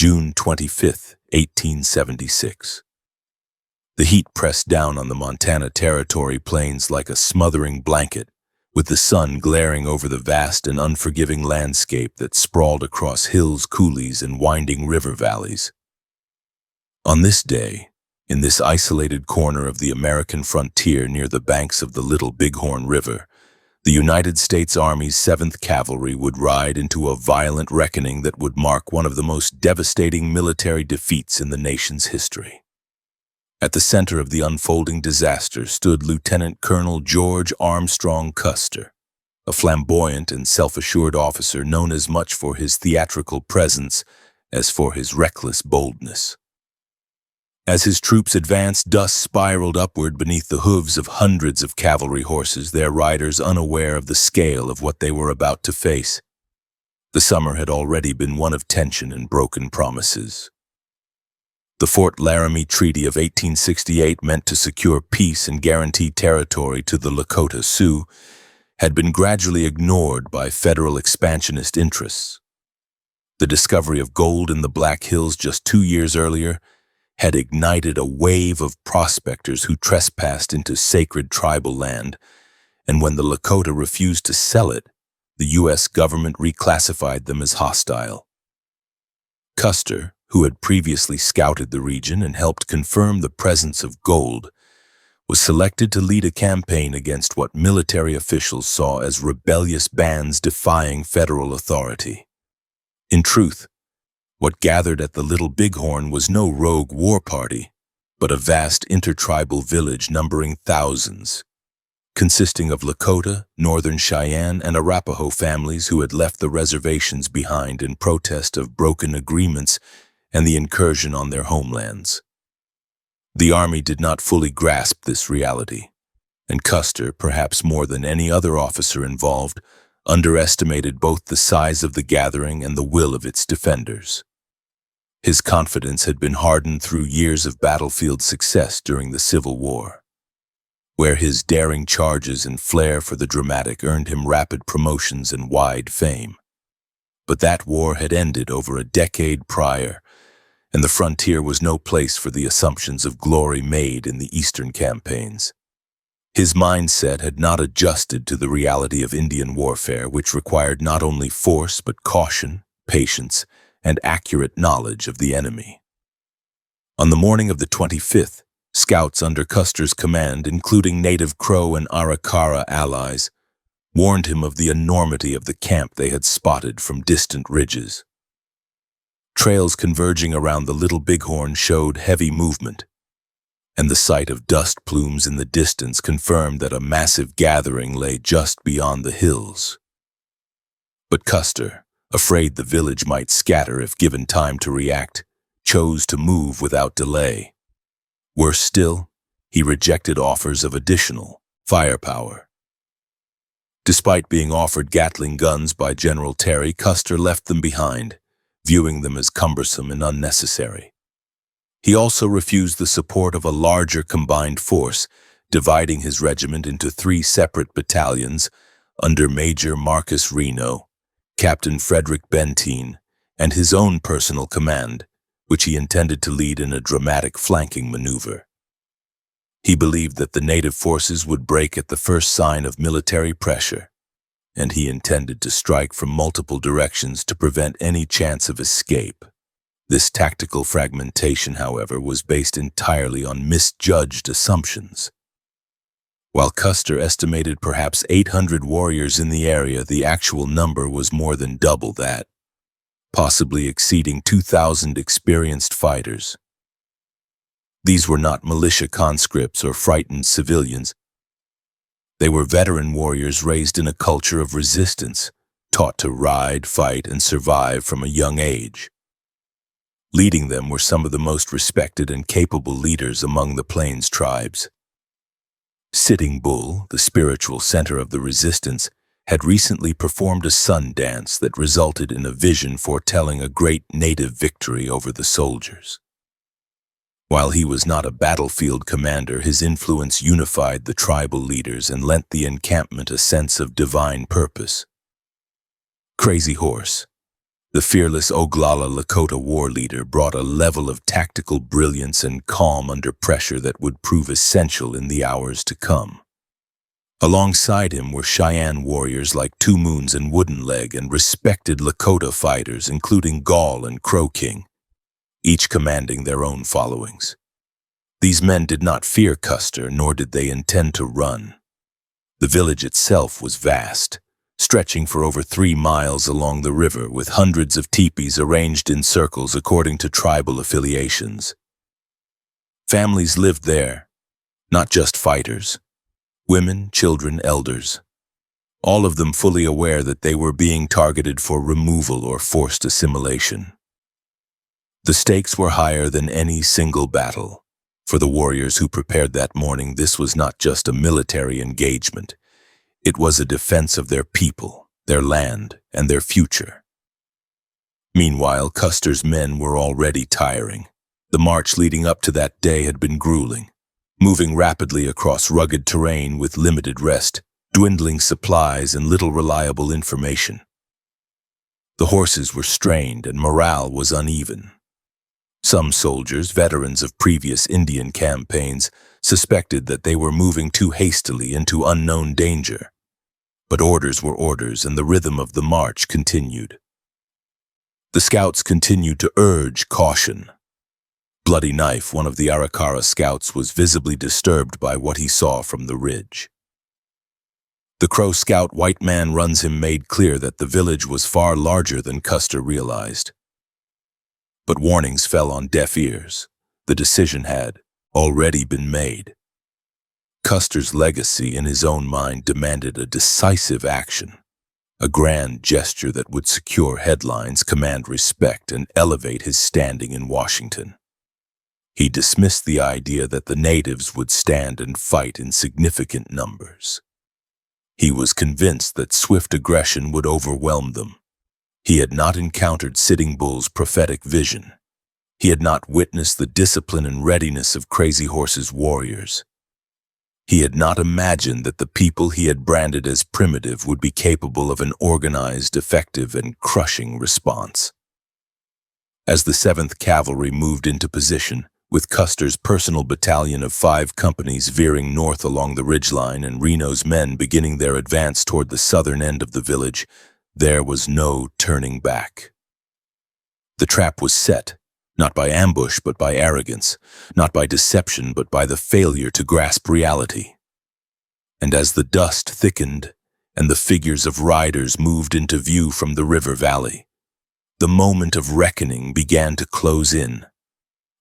June 25, 1876. The heat pressed down on the Montana Territory plains like a smothering blanket, with the sun glaring over the vast and unforgiving landscape that sprawled across hills, coulees, and winding river valleys. On this day, in this isolated corner of the American frontier near the banks of the Little Bighorn River, the United States Army's 7th Cavalry would ride into a violent reckoning that would mark one of the most devastating military defeats in the nation's history. At the center of the unfolding disaster stood Lieutenant Colonel George Armstrong Custer, a flamboyant and self-assured officer known as much for his theatrical presence as for his reckless boldness. As his troops advanced, dust spiraled upward beneath the hooves of hundreds of cavalry horses, their riders unaware of the scale of what they were about to face. The summer had already been one of tension and broken promises. The Fort Laramie Treaty of 1868, meant to secure peace and guarantee territory to the Lakota Sioux, had been gradually ignored by federal expansionist interests. The discovery of gold in the Black Hills just 2 years earlier had ignited a wave of prospectors who trespassed into sacred tribal land, and when the Lakota refused to sell it, the U.S. government reclassified them as hostile. Custer, who had previously scouted the region and helped confirm the presence of gold, was selected to lead a campaign against what military officials saw as rebellious bands defying federal authority. In truth, what gathered at the Little Bighorn was no rogue war party, but a vast intertribal village numbering thousands, consisting of Lakota, Northern Cheyenne, and Arapaho families who had left the reservations behind in protest of broken agreements and the incursion on their homelands. The Army did not fully grasp this reality, and Custer, perhaps more than any other officer involved, underestimated both the size of the gathering and the will of its defenders. His confidence had been hardened through years of battlefield success during the Civil War, where his daring charges and flair for the dramatic earned him rapid promotions and wide fame. But that war had ended over a decade prior, and the frontier was no place for the assumptions of glory made in the Eastern campaigns. His mindset had not adjusted to the reality of Indian warfare, which required not only force but caution, patience, and accurate knowledge of the enemy. On the morning of the 25th, scouts under Custer's command, including native Crow and Arikara allies, warned him of the enormity of the camp they had spotted from distant ridges. Trails converging around the Little Bighorn showed heavy movement, and the sight of dust plumes in the distance confirmed that a massive gathering lay just beyond the hills. But Custer, afraid the village might scatter if given time to react, chose to move without delay. Worse still, he rejected offers of additional firepower. Despite being offered Gatling guns by General Terry, Custer left them behind, viewing them as cumbersome and unnecessary. He also refused the support of a larger combined force, dividing his regiment into 3 separate battalions under Major Marcus Reno, Captain Frederick Benteen, and his own personal command, which he intended to lead in a dramatic flanking maneuver. He believed that the native forces would break at the first sign of military pressure, and he intended to strike from multiple directions to prevent any chance of escape. This tactical fragmentation, however, was based entirely on misjudged assumptions. While Custer estimated perhaps 800 warriors in the area, the actual number was more than double that, possibly exceeding 2,000 experienced fighters. These were not militia conscripts or frightened civilians. They were veteran warriors raised in a culture of resistance, taught to ride, fight, and survive from a young age. Leading them were some of the most respected and capable leaders among the Plains tribes. Sitting Bull, the spiritual center of the resistance, had recently performed a sun dance that resulted in a vision foretelling a great native victory over the soldiers. While he was not a battlefield commander, his influence unified the tribal leaders and lent the encampment a sense of divine purpose. Crazy Horse, The fearless Oglala Lakota war leader brought a level of tactical brilliance and calm under pressure that would prove essential in the hours to come. Alongside him were Cheyenne warriors like Two Moons and Wooden Leg and respected Lakota fighters including Gall and Crow King, each commanding their own followings. These men did not fear Custer, nor did they intend to run. The village itself was vast, stretching for over 3 miles along the river with hundreds of teepees arranged in circles according to tribal affiliations. Families lived there, not just fighters, women, children, elders, all of them fully aware that they were being targeted for removal or forced assimilation. The stakes were higher than any single battle. For the warriors who prepared that morning, this was not just a military engagement. It was a defense of their people, their land, and their future. Meanwhile, Custer's men were already tiring. The march leading up to that day had been grueling, moving rapidly across rugged terrain with limited rest, dwindling supplies, and little reliable information. The horses were strained and morale was uneven. Some soldiers, veterans of previous Indian campaigns, suspected that they were moving too hastily into unknown danger. But orders were orders, and the rhythm of the march continued. The scouts continued to urge caution. Bloody Knife, one of the Arikara scouts, was visibly disturbed by what he saw from the ridge. The Crow scout White Man Runs Him made clear that the village was far larger than Custer realized. But warnings fell on deaf ears. The decision had already been made. Custer's legacy in his own mind demanded a decisive action, a grand gesture that would secure headlines, command respect, and elevate his standing in Washington. He dismissed the idea that the natives would stand and fight in significant numbers. He was convinced that swift aggression would overwhelm them. He had not encountered Sitting Bull's prophetic vision. He had not witnessed the discipline and readiness of Crazy Horse's warriors. He had not imagined that the people he had branded as primitive would be capable of an organized, effective, and crushing response. As the 7th Cavalry moved into position, with Custer's personal battalion of 5 companies veering north along the ridgeline and Reno's men beginning their advance toward the southern end of the village, there was no turning back. The trap was set, not by ambush but by arrogance, not by deception but by the failure to grasp reality. And as the dust thickened and the figures of riders moved into view from the river valley, the moment of reckoning began to close in,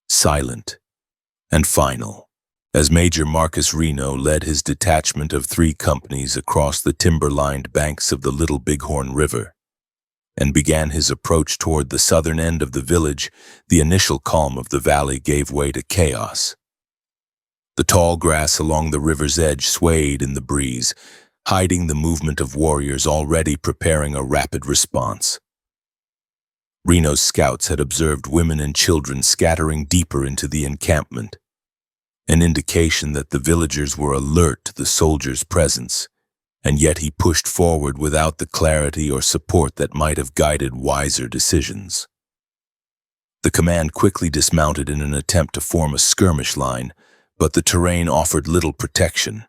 silent and final, as Major Marcus Reno led his detachment of 3 companies across the timber-lined banks of the Little Bighorn River and began his approach toward the southern end of the village. The initial calm of the valley gave way to chaos. The tall grass along the river's edge swayed in the breeze, hiding the movement of warriors already preparing a rapid response. Reno's scouts had observed women and children scattering deeper into the encampment, an indication that the villagers were alert to the soldiers' presence, and yet he pushed forward without the clarity or support that might have guided wiser decisions. The command quickly dismounted in an attempt to form a skirmish line, but the terrain offered little protection,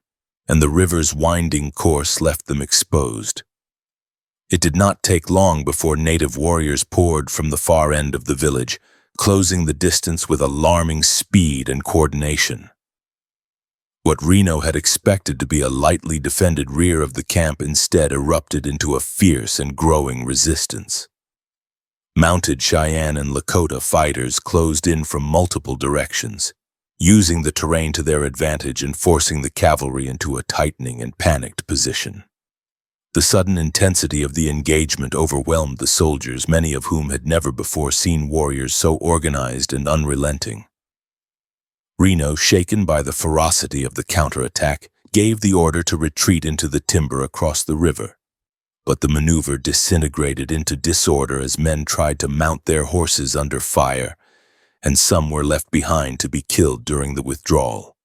and the river's winding course left them exposed. It did not take long before native warriors poured from the far end of the village, closing the distance with alarming speed and coordination. What Reno had expected to be a lightly defended rear of the camp instead erupted into a fierce and growing resistance. Mounted Cheyenne and Lakota fighters closed in from multiple directions, using the terrain to their advantage and forcing the cavalry into a tightening and panicked position. The sudden intensity of the engagement overwhelmed the soldiers, many of whom had never before seen warriors so organized and unrelenting. Reno, shaken by the ferocity of the counterattack, gave the order to retreat into the timber across the river. But the maneuver disintegrated into disorder as men tried to mount their horses under fire, and some were left behind to be killed during the withdrawal.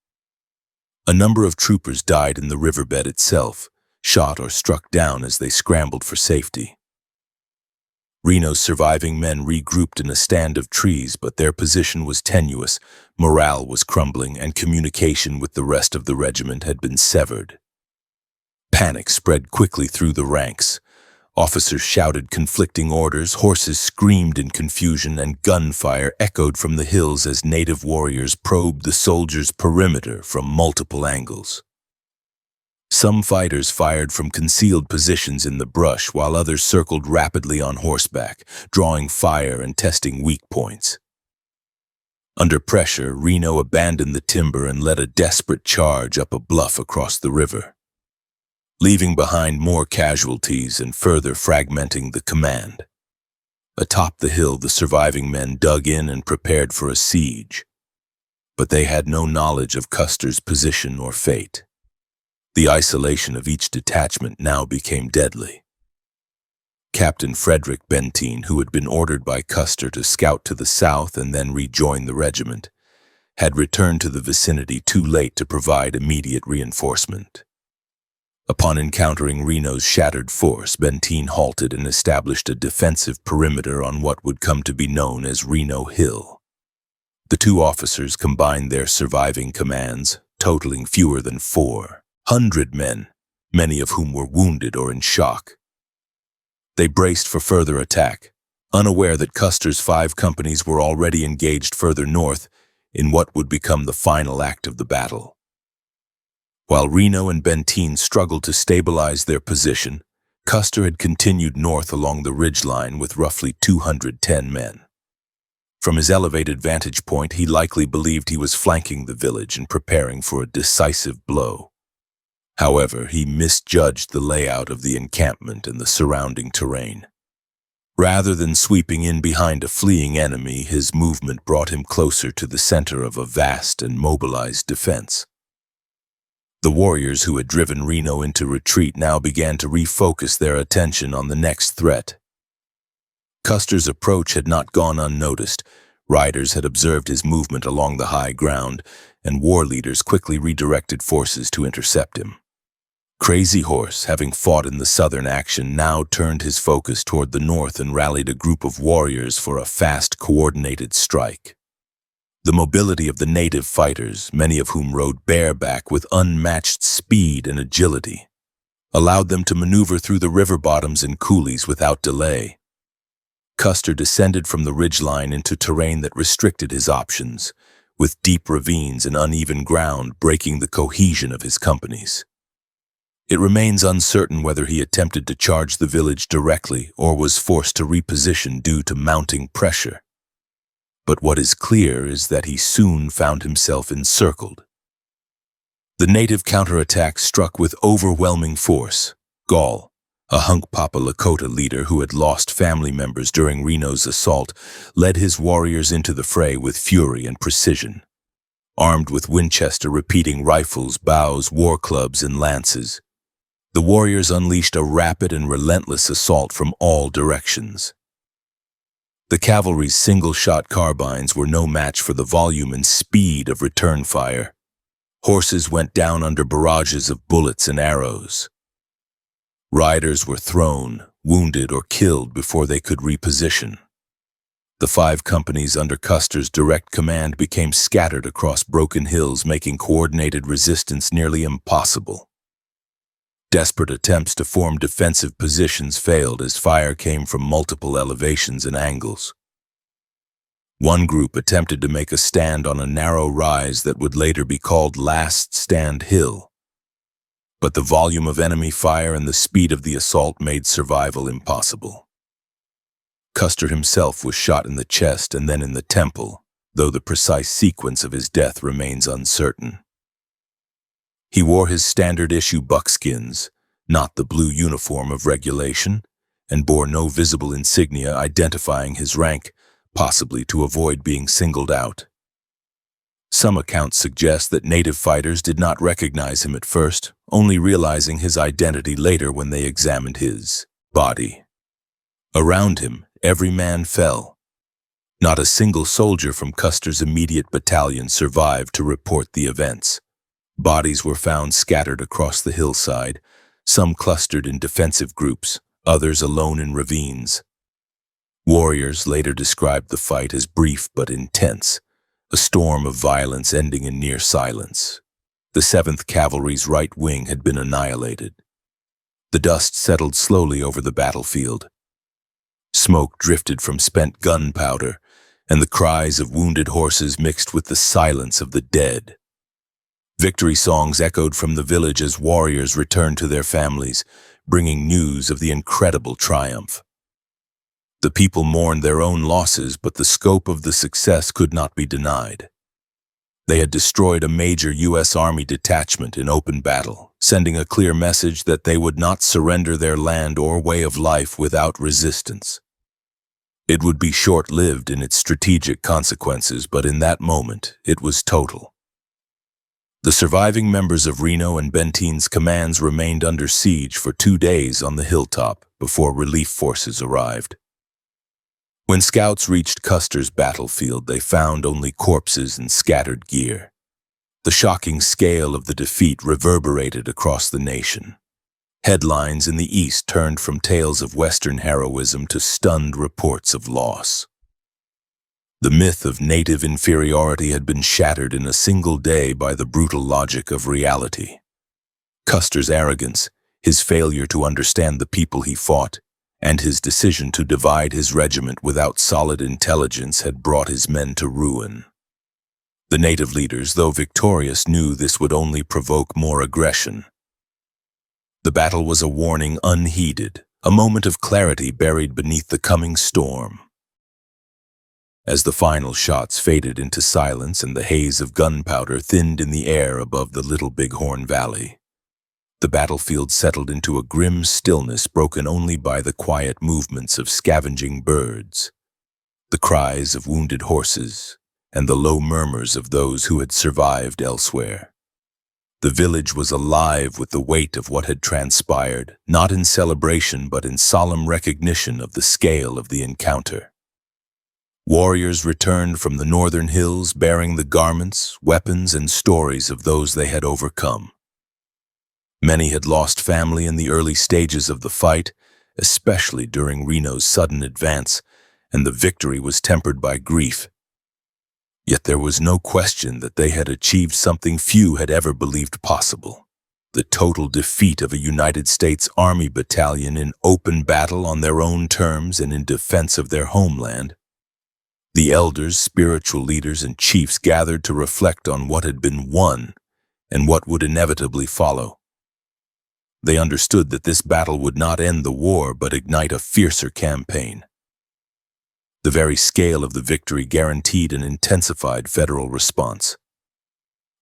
A number of troopers died in the riverbed itself, shot or struck down as they scrambled for safety. Reno's surviving men regrouped in a stand of trees, but their position was tenuous, morale was crumbling, and communication with the rest of the regiment had been severed. Panic spread quickly through the ranks. Officers shouted conflicting orders, horses screamed in confusion, and gunfire echoed from the hills as native warriors probed the soldiers' perimeter from multiple angles. Some fighters fired from concealed positions in the brush, while others circled rapidly on horseback, drawing fire and testing weak points. Under pressure, Reno abandoned the timber and led a desperate charge up a bluff across the river, leaving behind more casualties and further fragmenting the command. Atop the hill, the surviving men dug in and prepared for a siege, but they had no knowledge of Custer's position or fate. The isolation of each detachment now became deadly. Captain Frederick Benteen, who had been ordered by Custer to scout to the south and then rejoin the regiment, had returned to the vicinity too late to provide immediate reinforcement. Upon encountering Reno's shattered force, Benteen halted and established a defensive perimeter on what would come to be known as Reno Hill. The two officers combined their surviving commands, totaling fewer than 400 men, many of whom were wounded or in shock. They braced for further attack, unaware that Custer's 5 companies were already engaged further north in what would become the final act of the battle. While Reno and Benteen struggled to stabilize their position, Custer had continued north along the ridgeline with roughly 210 men. From his elevated vantage point, he likely believed he was flanking the village and preparing for a decisive blow. However, he misjudged the layout of the encampment and the surrounding terrain. Rather than sweeping in behind a fleeing enemy, his movement brought him closer to the center of a vast and mobilized defense. The warriors who had driven Reno into retreat now began to refocus their attention on the next threat. Custer's approach had not gone unnoticed. Riders had observed his movement along the high ground, and war leaders quickly redirected forces to intercept him. Crazy Horse, having fought in the southern action, now turned his focus toward the north and rallied a group of warriors for a fast, coordinated strike. The mobility of the native fighters, many of whom rode bareback with unmatched speed and agility, allowed them to maneuver through the river bottoms and coulees without delay. Custer descended from the ridgeline into terrain that restricted his options, with deep ravines and uneven ground breaking the cohesion of his companies. It remains uncertain whether he attempted to charge the village directly or was forced to reposition due to mounting pressure. But what is clear is that he soon found himself encircled. The native counterattack struck with overwhelming force. Gall, a Hunkpapa Lakota leader who had lost family members during Reno's assault, led his warriors into the fray with fury and precision. Armed with Winchester repeating rifles, bows, war clubs, and lances, the warriors unleashed a rapid and relentless assault from all directions. The cavalry's single-shot carbines were no match for the volume and speed of return fire. Horses went down under barrages of bullets and arrows. Riders were thrown, wounded, or killed before they could reposition. The 5 companies under Custer's direct command became scattered across broken hills, making coordinated resistance nearly impossible. Desperate attempts to form defensive positions failed as fire came from multiple elevations and angles. One group attempted to make a stand on a narrow rise that would later be called Last Stand Hill. But the volume of enemy fire and the speed of the assault made survival impossible. Custer himself was shot in the chest and then in the temple, though the precise sequence of his death remains uncertain. He wore his standard-issue buckskins, not the blue uniform of regulation, and bore no visible insignia identifying his rank, possibly to avoid being singled out. Some accounts suggest that native fighters did not recognize him at first, only realizing his identity later when they examined his body. Around him, every man fell. Not a single soldier from Custer's immediate battalion survived to report the events. Bodies were found scattered across the hillside, some clustered in defensive groups, others alone in ravines. Warriors later described the fight as brief but intense, a storm of violence ending in near silence. The 7th Cavalry's right wing had been annihilated. The dust settled slowly over the battlefield. Smoke drifted from spent gunpowder, and the cries of wounded horses mixed with the silence of the dead. Victory songs echoed from the village as warriors returned to their families, bringing news of the incredible triumph. The people mourned their own losses, but the scope of the success could not be denied. They had destroyed a major U.S. Army detachment in open battle, sending a clear message that they would not surrender their land or way of life without resistance. It would be short-lived in its strategic consequences, but in that moment, it was total. The surviving members of Reno and Benteen's commands remained under siege for 2 days on the hilltop before relief forces arrived. When scouts reached Custer's battlefield, they found only corpses and scattered gear. The shocking scale of the defeat reverberated across the nation. Headlines in the East turned from tales of Western heroism to stunned reports of loss. The myth of native inferiority had been shattered in a single day by the brutal logic of reality. Custer's arrogance, his failure to understand the people he fought, and his decision to divide his regiment without solid intelligence had brought his men to ruin. The native leaders, though victorious, knew this would only provoke more aggression. The battle was a warning unheeded, a moment of clarity buried beneath the coming storm. As the final shots faded into silence and the haze of gunpowder thinned in the air above the Little Bighorn Valley, the battlefield settled into a grim stillness broken only by the quiet movements of scavenging birds, the cries of wounded horses, and the low murmurs of those who had survived elsewhere. The village was alive with the weight of what had transpired, not in celebration but in solemn recognition of the scale of the encounter. Warriors returned from the northern hills bearing the garments, weapons, and stories of those they had overcome. Many had lost family in the early stages of the fight, especially during Reno's sudden advance, and the victory was tempered by grief. Yet there was no question that they had achieved something few had ever believed possible: the total defeat of a United States Army battalion in open battle on their own terms and in defense of their homeland. The elders, spiritual leaders, and chiefs gathered to reflect on what had been won and what would inevitably follow. They understood that this battle would not end the war but ignite a fiercer campaign. The very scale of the victory guaranteed an intensified federal response.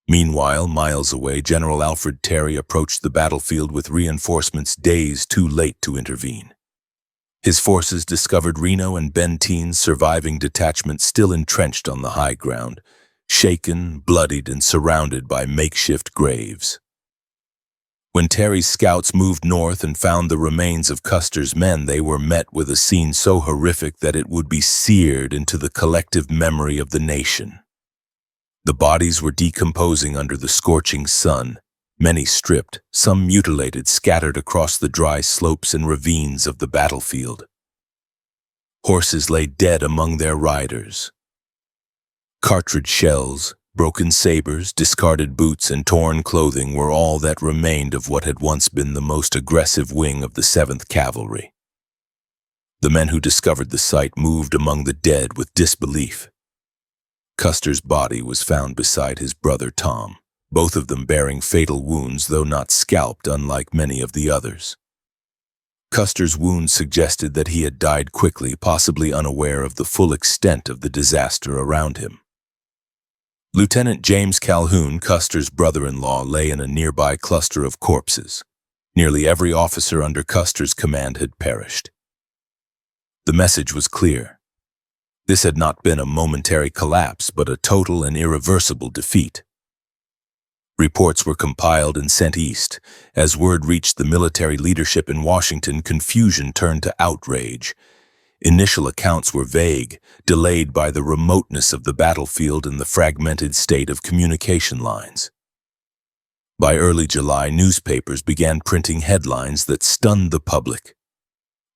Meanwhile, miles away, General Alfred Terry approached the battlefield with reinforcements days too late to intervene. His forces discovered Reno and Benteen's surviving detachment still entrenched on the high ground, shaken, bloodied, and surrounded by makeshift graves. When Terry's scouts moved north and found the remains of Custer's men, they were met with a scene so horrific that it would be seared into the collective memory of the nation. The bodies were decomposing under the scorching sun, many stripped, some mutilated, scattered across the dry slopes and ravines of the battlefield. Horses lay dead among their riders. Cartridge shells, broken sabers, discarded boots, and torn clothing were all that remained of what had once been the most aggressive wing of the 7th Cavalry. The men who discovered the sight moved among the dead with disbelief. Custer's body was found beside his brother Tom, both of them bearing fatal wounds, though not scalped, unlike many of the others. Custer's wounds suggested that he had died quickly, possibly unaware of the full extent of the disaster around him. Lieutenant James Calhoun, Custer's brother-in-law, lay in a nearby cluster of corpses. Nearly every officer under Custer's command had perished. The message was clear. This had not been a momentary collapse, but a total and irreversible defeat. Reports were compiled and sent east. As word reached the military leadership in Washington, confusion turned to outrage. Initial accounts were vague, delayed by the remoteness of the battlefield and the fragmented state of communication lines. By early July, newspapers began printing headlines that stunned the public.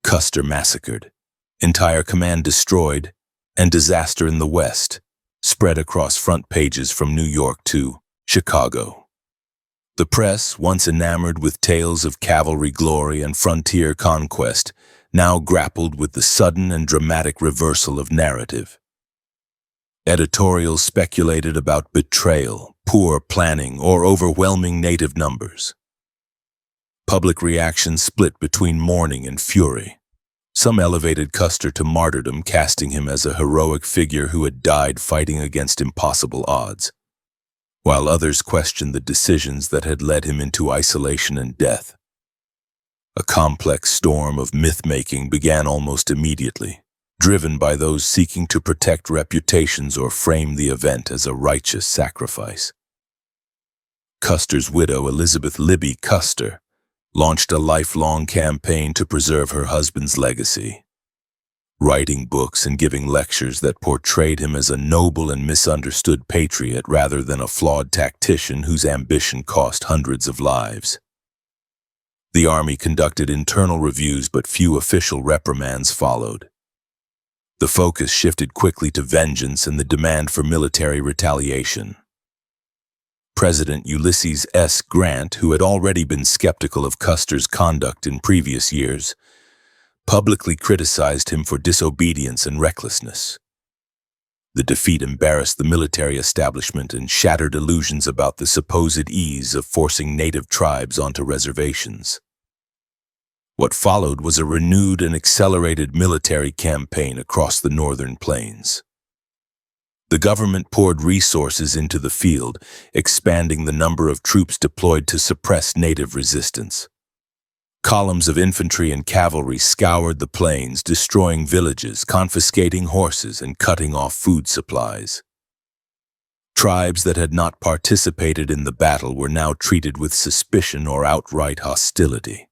Custer massacred. entire command destroyed, and disaster in the West spread across front pages from New York to Chicago. The press, once enamored with tales of cavalry glory and frontier conquest, now grappled with the sudden and dramatic reversal of narrative. Editorials speculated about betrayal, poor planning, or overwhelming native numbers. Public reaction split between mourning and fury. Some elevated Custer to martyrdom, casting him as a heroic figure who had died fighting against impossible odds, while others questioned the decisions that had led him into isolation and death. A complex storm of myth-making began almost immediately, driven by those seeking to protect reputations or frame the event as a righteous sacrifice. Custer's widow, Elizabeth Libby Custer, launched a lifelong campaign to preserve her husband's legacy, writing books and giving lectures that portrayed him as a noble and misunderstood patriot rather than a flawed tactician whose ambition cost hundreds of lives. The Army conducted internal reviews, but few official reprimands followed. The focus shifted quickly to vengeance and the demand for military retaliation. President Ulysses S. Grant, who had already been skeptical of Custer's conduct in previous years, publicly criticized him for disobedience and recklessness. The defeat embarrassed the military establishment and shattered illusions about the supposed ease of forcing native tribes onto reservations. What followed was a renewed and accelerated military campaign across the northern plains. The government poured resources into the field, expanding the number of troops deployed to suppress native resistance. Columns of infantry and cavalry scoured the plains, destroying villages, confiscating horses, and cutting off food supplies. Tribes that had not participated in the battle were now treated with suspicion or outright hostility.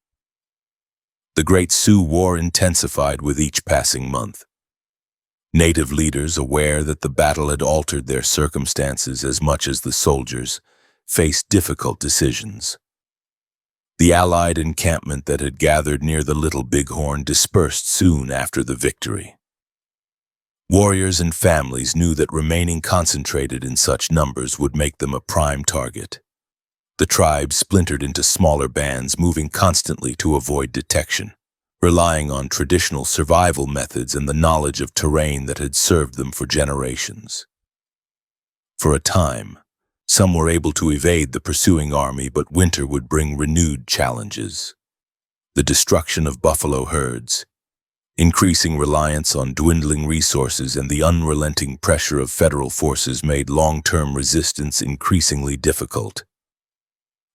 The Great Sioux War intensified with each passing month. Native leaders, aware that the battle had altered their circumstances as much as the soldiers, faced difficult decisions. The Allied encampment that had gathered near the Little Bighorn dispersed soon after the victory. Warriors and families knew that remaining concentrated in such numbers would make them a prime target. The tribes splintered into smaller bands, moving constantly to avoid detection, relying on traditional survival methods and the knowledge of terrain that had served them for generations. For a time, some were able to evade the pursuing army, but winter would bring renewed challenges. The destruction of buffalo herds, increasing reliance on dwindling resources, and the unrelenting pressure of federal forces made long-term resistance increasingly difficult.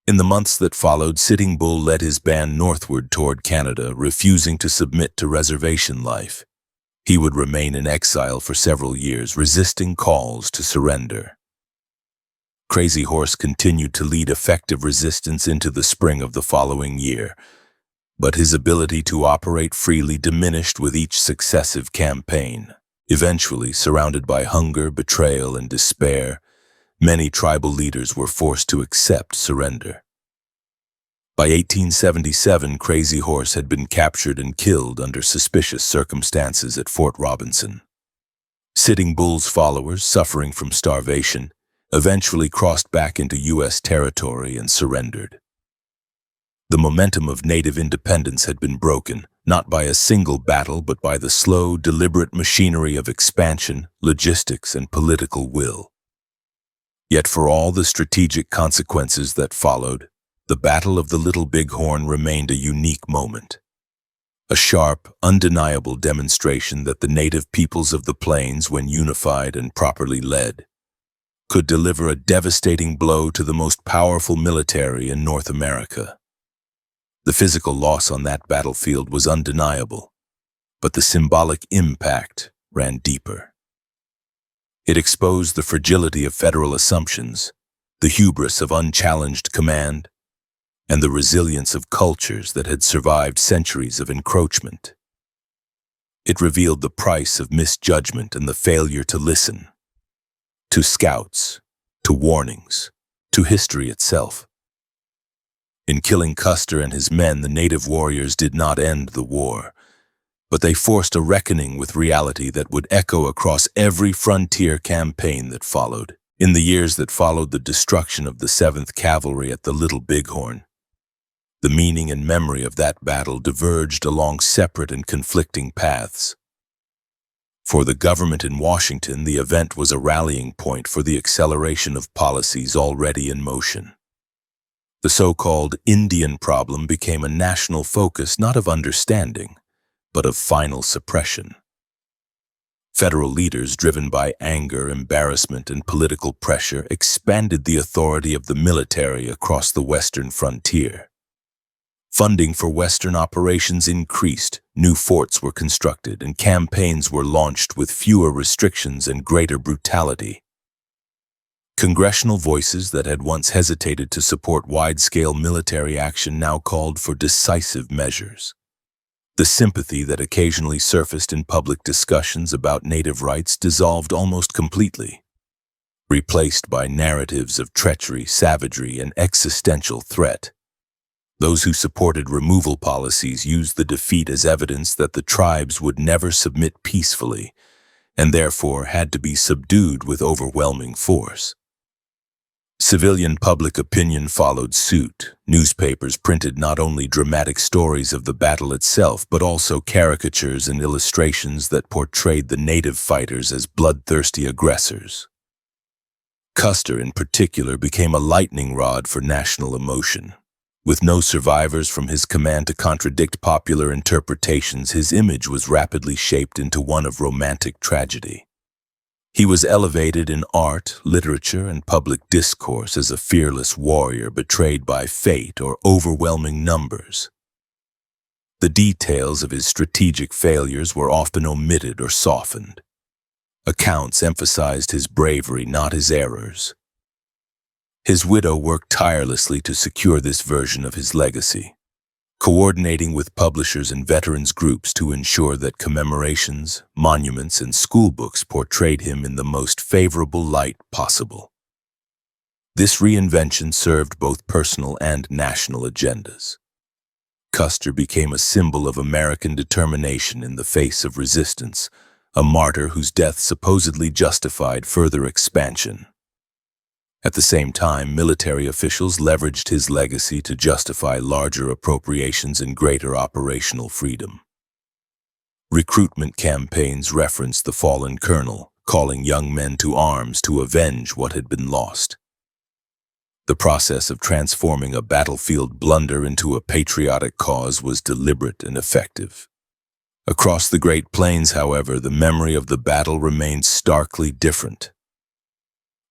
In the months that followed, Sitting Bull led his band northward toward Canada, refusing to submit to reservation life. He would remain in exile for several years, resisting calls to surrender. Crazy Horse continued to lead effective resistance into the spring of the following year, but his ability to operate freely diminished with each successive campaign. Eventually, surrounded by hunger, betrayal, and despair, many tribal leaders were forced to accept surrender. By 1877, Crazy Horse had been captured and killed under suspicious circumstances at Fort Robinson. Sitting Bull's followers, suffering from starvation, eventually crossed back into U.S. territory and surrendered. The momentum of Native independence had been broken, not by a single battle, but by the slow, deliberate machinery of expansion, logistics, and political will. Yet for all the strategic consequences that followed, the Battle of the Little Bighorn remained a unique moment. A sharp, undeniable demonstration that the native peoples of the plains, when unified and properly led, could deliver a devastating blow to the most powerful military in North America. The physical loss on that battlefield was undeniable, but the symbolic impact ran deeper. It exposed the fragility of federal assumptions, the hubris of unchallenged command, and the resilience of cultures that had survived centuries of encroachment. It revealed the price of misjudgment and the failure to listen. To scouts, to warnings, to history itself. In killing Custer and his men, the native warriors did not end the war, but they forced a reckoning with reality that would echo across every frontier campaign that followed. In the years that followed the destruction of the 7th Cavalry at the Little Bighorn, the meaning and memory of that battle diverged along separate and conflicting paths. For the government in Washington, the event was a rallying point for the acceleration of policies already in motion. The so-called Indian problem became a national focus not of understanding, but of final suppression. Federal leaders, driven by anger, embarrassment, and political pressure, expanded the authority of the military across the western frontier. Funding for Western operations increased, new forts were constructed, and campaigns were launched with fewer restrictions and greater brutality. Congressional voices that had once hesitated to support wide-scale military action now called for decisive measures. The sympathy that occasionally surfaced in public discussions about Native rights dissolved almost completely, replaced by narratives of treachery, savagery, and existential threat. Those who supported removal policies used the defeat as evidence that the tribes would never submit peacefully, and therefore had to be subdued with overwhelming force. Civilian public opinion followed suit. Newspapers printed not only dramatic stories of the battle itself, but also caricatures and illustrations that portrayed the Native fighters as bloodthirsty aggressors. Custer, in particular, became a lightning rod for national emotion. With no survivors from his command to contradict popular interpretations, his image was rapidly shaped into one of romantic tragedy. He was elevated in art, literature, and public discourse as a fearless warrior betrayed by fate or overwhelming numbers. The details of his strategic failures were often omitted or softened. Accounts emphasized his bravery, not his errors. His widow worked tirelessly to secure this version of his legacy, coordinating with publishers and veterans groups to ensure that commemorations, monuments, and school books portrayed him in the most favorable light possible. This reinvention served both personal and national agendas. Custer became a symbol of American determination in the face of resistance, a martyr whose death supposedly justified further expansion. At the same time, military officials leveraged his legacy to justify larger appropriations and greater operational freedom. Recruitment campaigns referenced the fallen colonel, calling young men to arms to avenge what had been lost. The process of transforming a battlefield blunder into a patriotic cause was deliberate and effective. Across the Great Plains, however, the memory of the battle remained starkly different.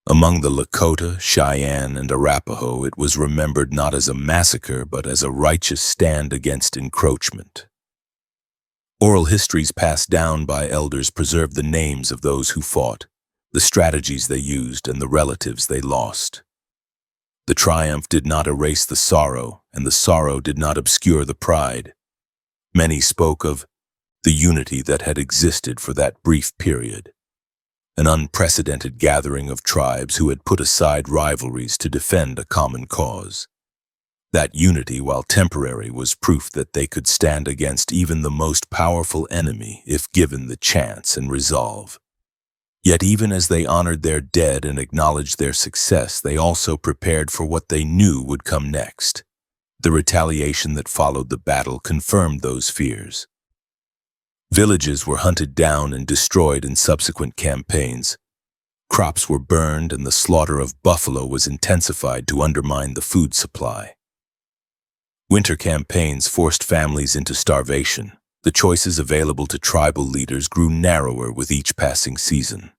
Among the Lakota, Cheyenne, and Arapaho, it was remembered not as a massacre but as a righteous stand against encroachment. Oral histories passed down by elders preserve the names of those who fought, the strategies they used, and the relatives they lost. The triumph did not erase the sorrow, and the sorrow did not obscure the pride. Many spoke of the unity that had existed for that brief period. An unprecedented gathering of tribes who had put aside rivalries to defend a common cause. That unity, while temporary, was proof that they could stand against even the most powerful enemy if given the chance and resolve. Yet even as they honored their dead and acknowledged their success, they also prepared for what they knew would come next. The retaliation that followed the battle confirmed those fears. Villages were hunted down and destroyed in subsequent campaigns. Crops were burned and the slaughter of buffalo was intensified to undermine the food supply. Winter campaigns forced families into starvation. The choices available to tribal leaders grew narrower with each passing season.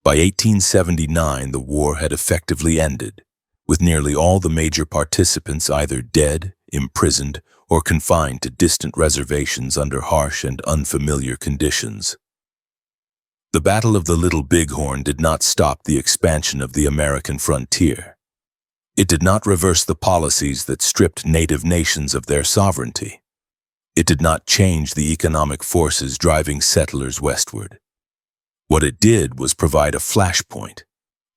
By 1879, the war had effectively ended, with nearly all the major participants either dead, imprisoned, or confined to distant reservations under harsh and unfamiliar conditions. The Battle of the Little Bighorn did not stop the expansion of the American frontier. It did not reverse the policies that stripped Native nations of their sovereignty. It did not change the economic forces driving settlers westward. What it did was provide a flashpoint,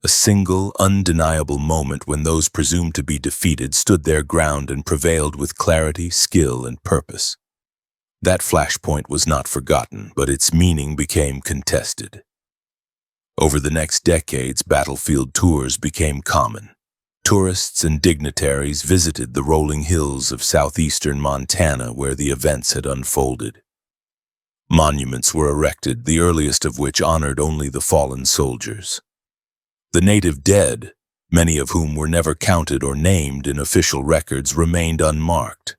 a single, undeniable moment when those presumed to be defeated stood their ground and prevailed with clarity, skill, and purpose. That flashpoint was not forgotten, but its meaning became contested. Over the next decades, battlefield tours became common. Tourists and dignitaries visited the rolling hills of southeastern Montana where the events had unfolded. Monuments were erected, the earliest of which honored only the fallen soldiers. The native dead, many of whom were never counted or named in official records, remained unmarked.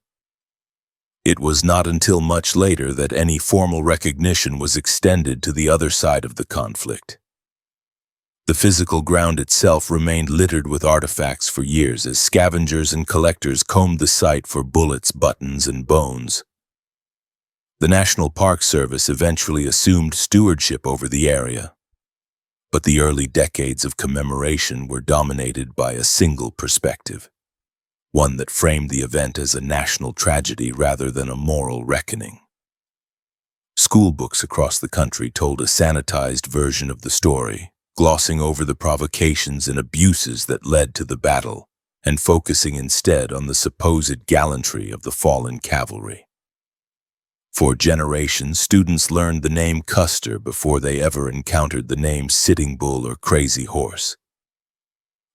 It was not until much later that any formal recognition was extended to the other side of the conflict. The physical ground itself remained littered with artifacts for years as scavengers and collectors combed the site for bullets, buttons, and bones. The National Park Service eventually assumed stewardship over the area, but the early decades of commemoration were dominated by a single perspective, one that framed the event as a national tragedy rather than a moral reckoning. School books across the country told a sanitized version of the story, glossing over the provocations and abuses that led to the battle, and focusing instead on the supposed gallantry of the fallen cavalry. For generations, students learned the name Custer before they ever encountered the names Sitting Bull or Crazy Horse.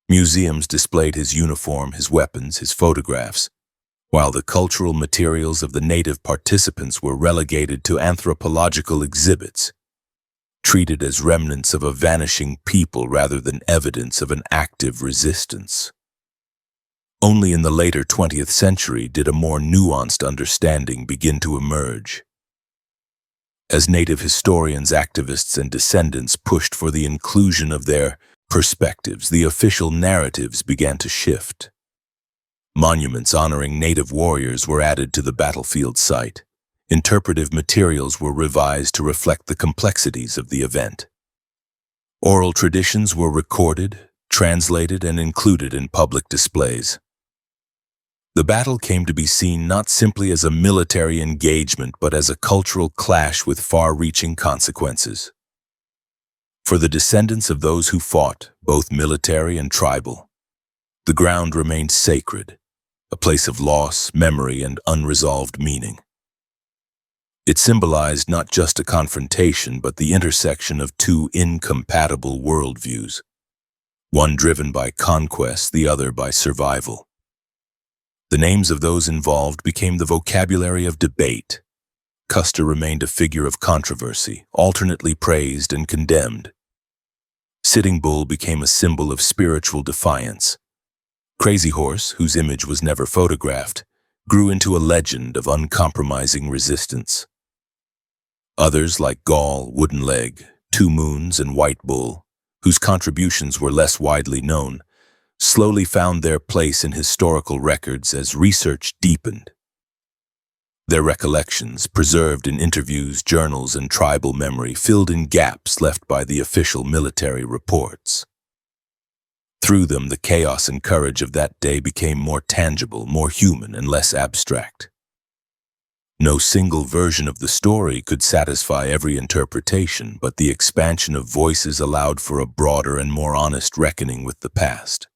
Museums displayed his uniform, his weapons, his photographs, while the cultural materials of the native participants were relegated to anthropological exhibits, treated as remnants of a vanishing people rather than evidence of an active resistance. Only in the later 20th century did a more nuanced understanding begin to emerge. As Native historians, activists, and descendants pushed for the inclusion of their perspectives, the official narratives began to shift. Monuments honoring Native warriors were added to the battlefield site. Interpretive materials were revised to reflect the complexities of the event. Oral traditions were recorded, translated, and included in public displays. The battle came to be seen not simply as a military engagement, but as a cultural clash with far-reaching consequences. For the descendants of those who fought, both military and tribal, the ground remained sacred, a place of loss, memory, and unresolved meaning. It symbolized not just a confrontation, but the intersection of two incompatible worldviews, one driven by conquest, the other by survival. The names of those involved became the vocabulary of debate. Custer remained a figure of controversy, alternately praised and condemned. Sitting Bull became a symbol of spiritual defiance. Crazy Horse, whose image was never photographed, grew into a legend of uncompromising resistance. Others like Gall, Wooden Leg, Two Moons, and White Bull, whose contributions were less widely known, slowly found their place in historical records as research deepened. Their recollections, preserved in interviews, journals, and tribal memory, filled in gaps left by the official military reports. Through them, the chaos and courage of that day became more tangible, more human, and less abstract. No single version of the story could satisfy every interpretation, but the expansion of voices allowed for a broader and more honest reckoning with the past.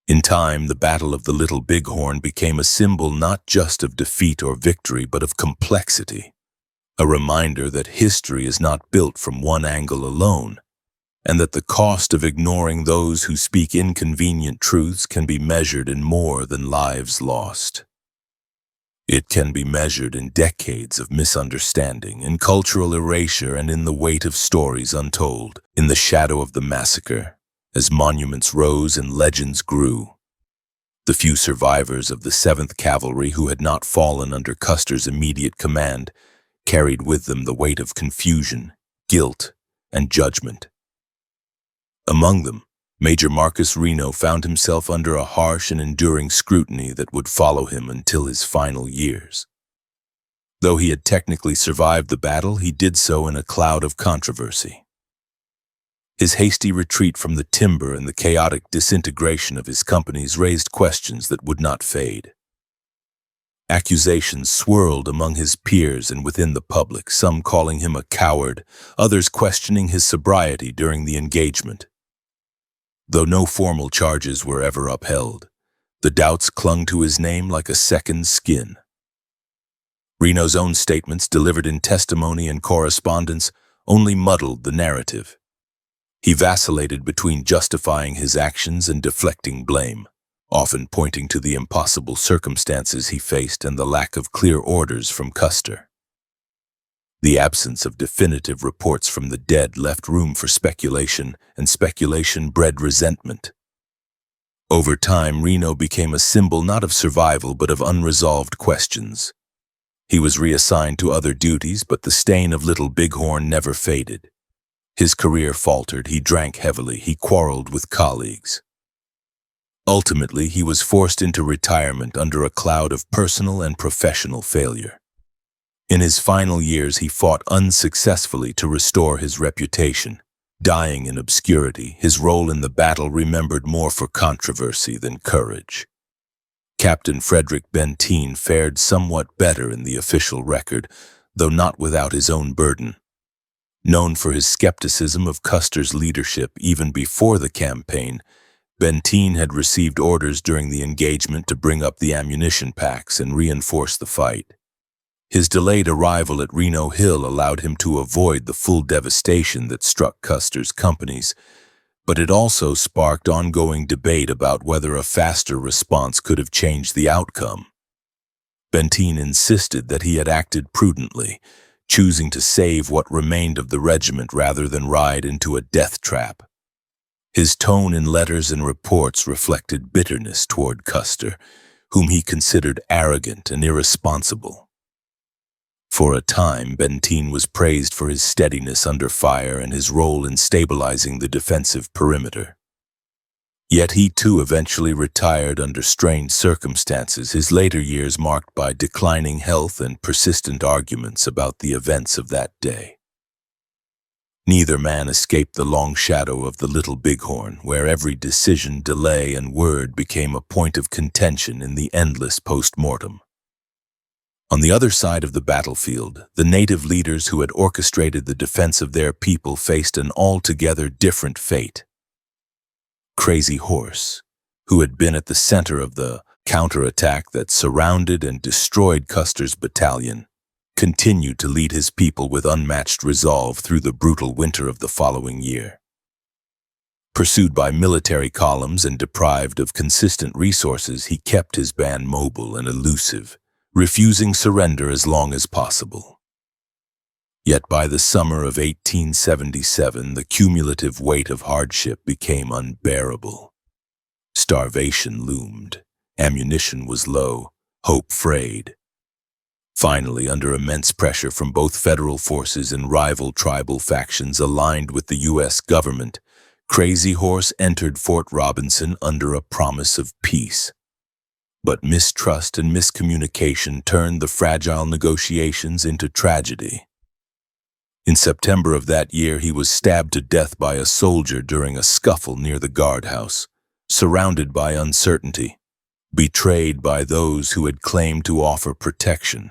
In time, the Battle of the Little Bighorn became a symbol not just of defeat or victory, but of complexity, a reminder that history is not built from one angle alone, and that the cost of ignoring those who speak inconvenient truths can be measured in more than lives lost. It can be measured in decades of misunderstanding, in cultural erasure, and in the weight of stories untold. In the shadow of the massacre, as monuments rose and legends grew, the few survivors of the 7th Cavalry who had not fallen under Custer's immediate command carried with them the weight of confusion, guilt, and judgment. Among them, Major Marcus Reno found himself under a harsh and enduring scrutiny that would follow him until his final years. Though he had technically survived the battle, he did so in a cloud of controversy. His hasty retreat from the timber and the chaotic disintegration of his companies raised questions that would not fade. Accusations swirled among his peers and within the public, some calling him a coward, others questioning his sobriety during the engagement. Though no formal charges were ever upheld, the doubts clung to his name like a second skin. Reno's own statements, delivered in testimony and correspondence, only muddled the narrative. He vacillated between justifying his actions and deflecting blame, often pointing to the impossible circumstances he faced and the lack of clear orders from Custer. The absence of definitive reports from the dead left room for speculation, and speculation bred resentment. Over time, Reno became a symbol not of survival but of unresolved questions. He was reassigned to other duties, but the stain of Little Bighorn never faded. His career faltered, he drank heavily, he quarreled with colleagues. Ultimately, he was forced into retirement under a cloud of personal and professional failure. In his final years, he fought unsuccessfully to restore his reputation. Dying in obscurity, his role in the battle remembered more for controversy than courage. Captain Frederick Benteen fared somewhat better in the official record, though not without his own burden. Known for his skepticism of Custer's leadership even before the campaign, Benteen had received orders during the engagement to bring up the ammunition packs and reinforce the fight. His delayed arrival at Reno Hill allowed him to avoid the full devastation that struck Custer's companies, but it also sparked ongoing debate about whether a faster response could have changed the outcome. Benteen insisted that he had acted prudently, choosing to save what remained of the regiment rather than ride into a death trap. His tone in letters and reports reflected bitterness toward Custer, whom he considered arrogant and irresponsible. For a time, Benteen was praised for his steadiness under fire and his role in stabilizing the defensive perimeter. Yet he too eventually retired under strained circumstances, his later years marked by declining health and persistent arguments about the events of that day. Neither man escaped the long shadow of the Little Bighorn, where every decision, delay, and word became a point of contention in the endless post-mortem. On the other side of the battlefield, the native leaders who had orchestrated the defense of their people faced an altogether different fate. Crazy Horse, who had been at the center of the counterattack that surrounded and destroyed Custer's battalion, continued to lead his people with unmatched resolve through the brutal winter of the following year. Pursued by military columns and deprived of consistent resources, he kept his band mobile and elusive, refusing surrender as long as possible. Yet by the summer of 1877, the cumulative weight of hardship became unbearable. Starvation loomed, ammunition was low, hope frayed. Finally, under immense pressure from both federal forces and rival tribal factions aligned with the U.S. government, Crazy Horse entered Fort Robinson under a promise of peace. But mistrust and miscommunication turned the fragile negotiations into tragedy. In September of that year, he was stabbed to death by a soldier during a scuffle near the guardhouse, surrounded by uncertainty, betrayed by those who had claimed to offer protection.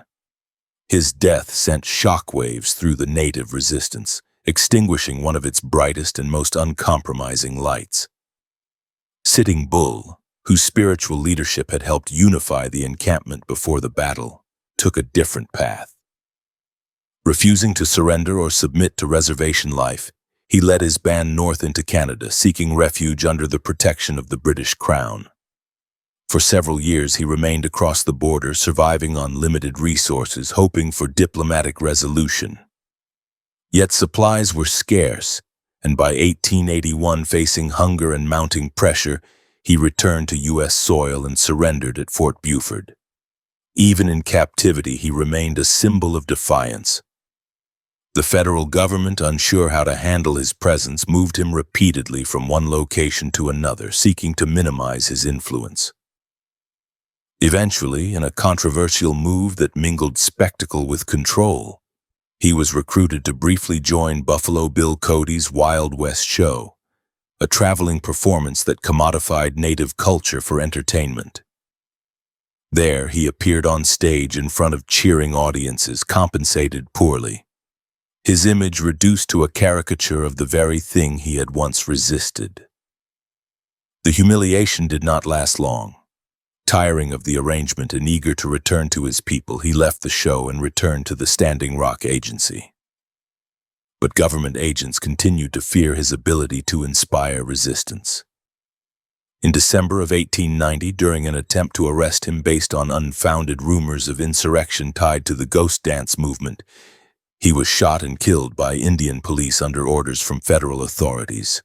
His death sent shockwaves through the native resistance, extinguishing one of its brightest and most uncompromising lights. Sitting Bull, whose spiritual leadership had helped unify the encampment before the battle, took a different path. Refusing to surrender or submit to reservation life, he led his band north into Canada, seeking refuge under the protection of the British Crown. For several years, he remained across the border, surviving on limited resources, hoping for diplomatic resolution. Yet supplies were scarce, and by 1881, facing hunger and mounting pressure, he returned to U.S. soil and surrendered at Fort Buford. Even in captivity, he remained a symbol of defiance. The federal government, unsure how to handle his presence, moved him repeatedly from one location to another, seeking to minimize his influence. Eventually, in a controversial move that mingled spectacle with control, he was recruited to briefly join Buffalo Bill Cody's Wild West show, a traveling performance that commodified native culture for entertainment. There, he appeared on stage in front of cheering audiences, compensated poorly. His image reduced to a caricature of the very thing he had once resisted. The humiliation did not last long. Tiring of the arrangement and eager to return to his people, he left the show and returned to the Standing Rock Agency. But government agents continued to fear his ability to inspire resistance. In December of 1890, during an attempt to arrest him based on unfounded rumors of insurrection tied to the ghost dance movement, he was shot and killed by Indian police under orders from federal authorities.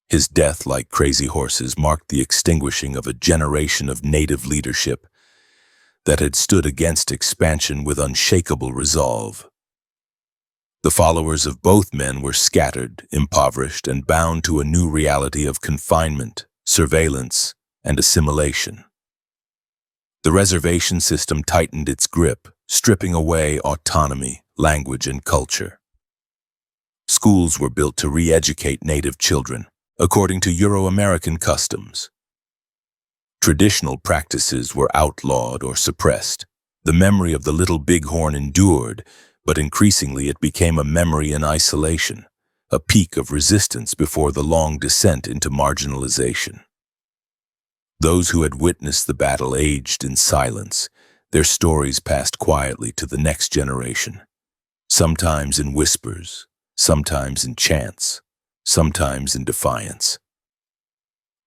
His death, like Crazy Horse's, marked the extinguishing of a generation of Native leadership that had stood against expansion with unshakable resolve. The followers of both men were scattered, impoverished, and bound to a new reality of confinement, surveillance, and assimilation. The reservation system tightened its grip, stripping away autonomy, language, and culture. Schools were built to re-educate Native children, according to Euro-American customs. Traditional practices were outlawed or suppressed. The memory of the Little Bighorn endured, but increasingly it became a memory in isolation, a peak of resistance before the long descent into marginalization. Those who had witnessed the battle aged in silence, their stories passed quietly to the next generation, sometimes in whispers, sometimes in chants, sometimes in defiance.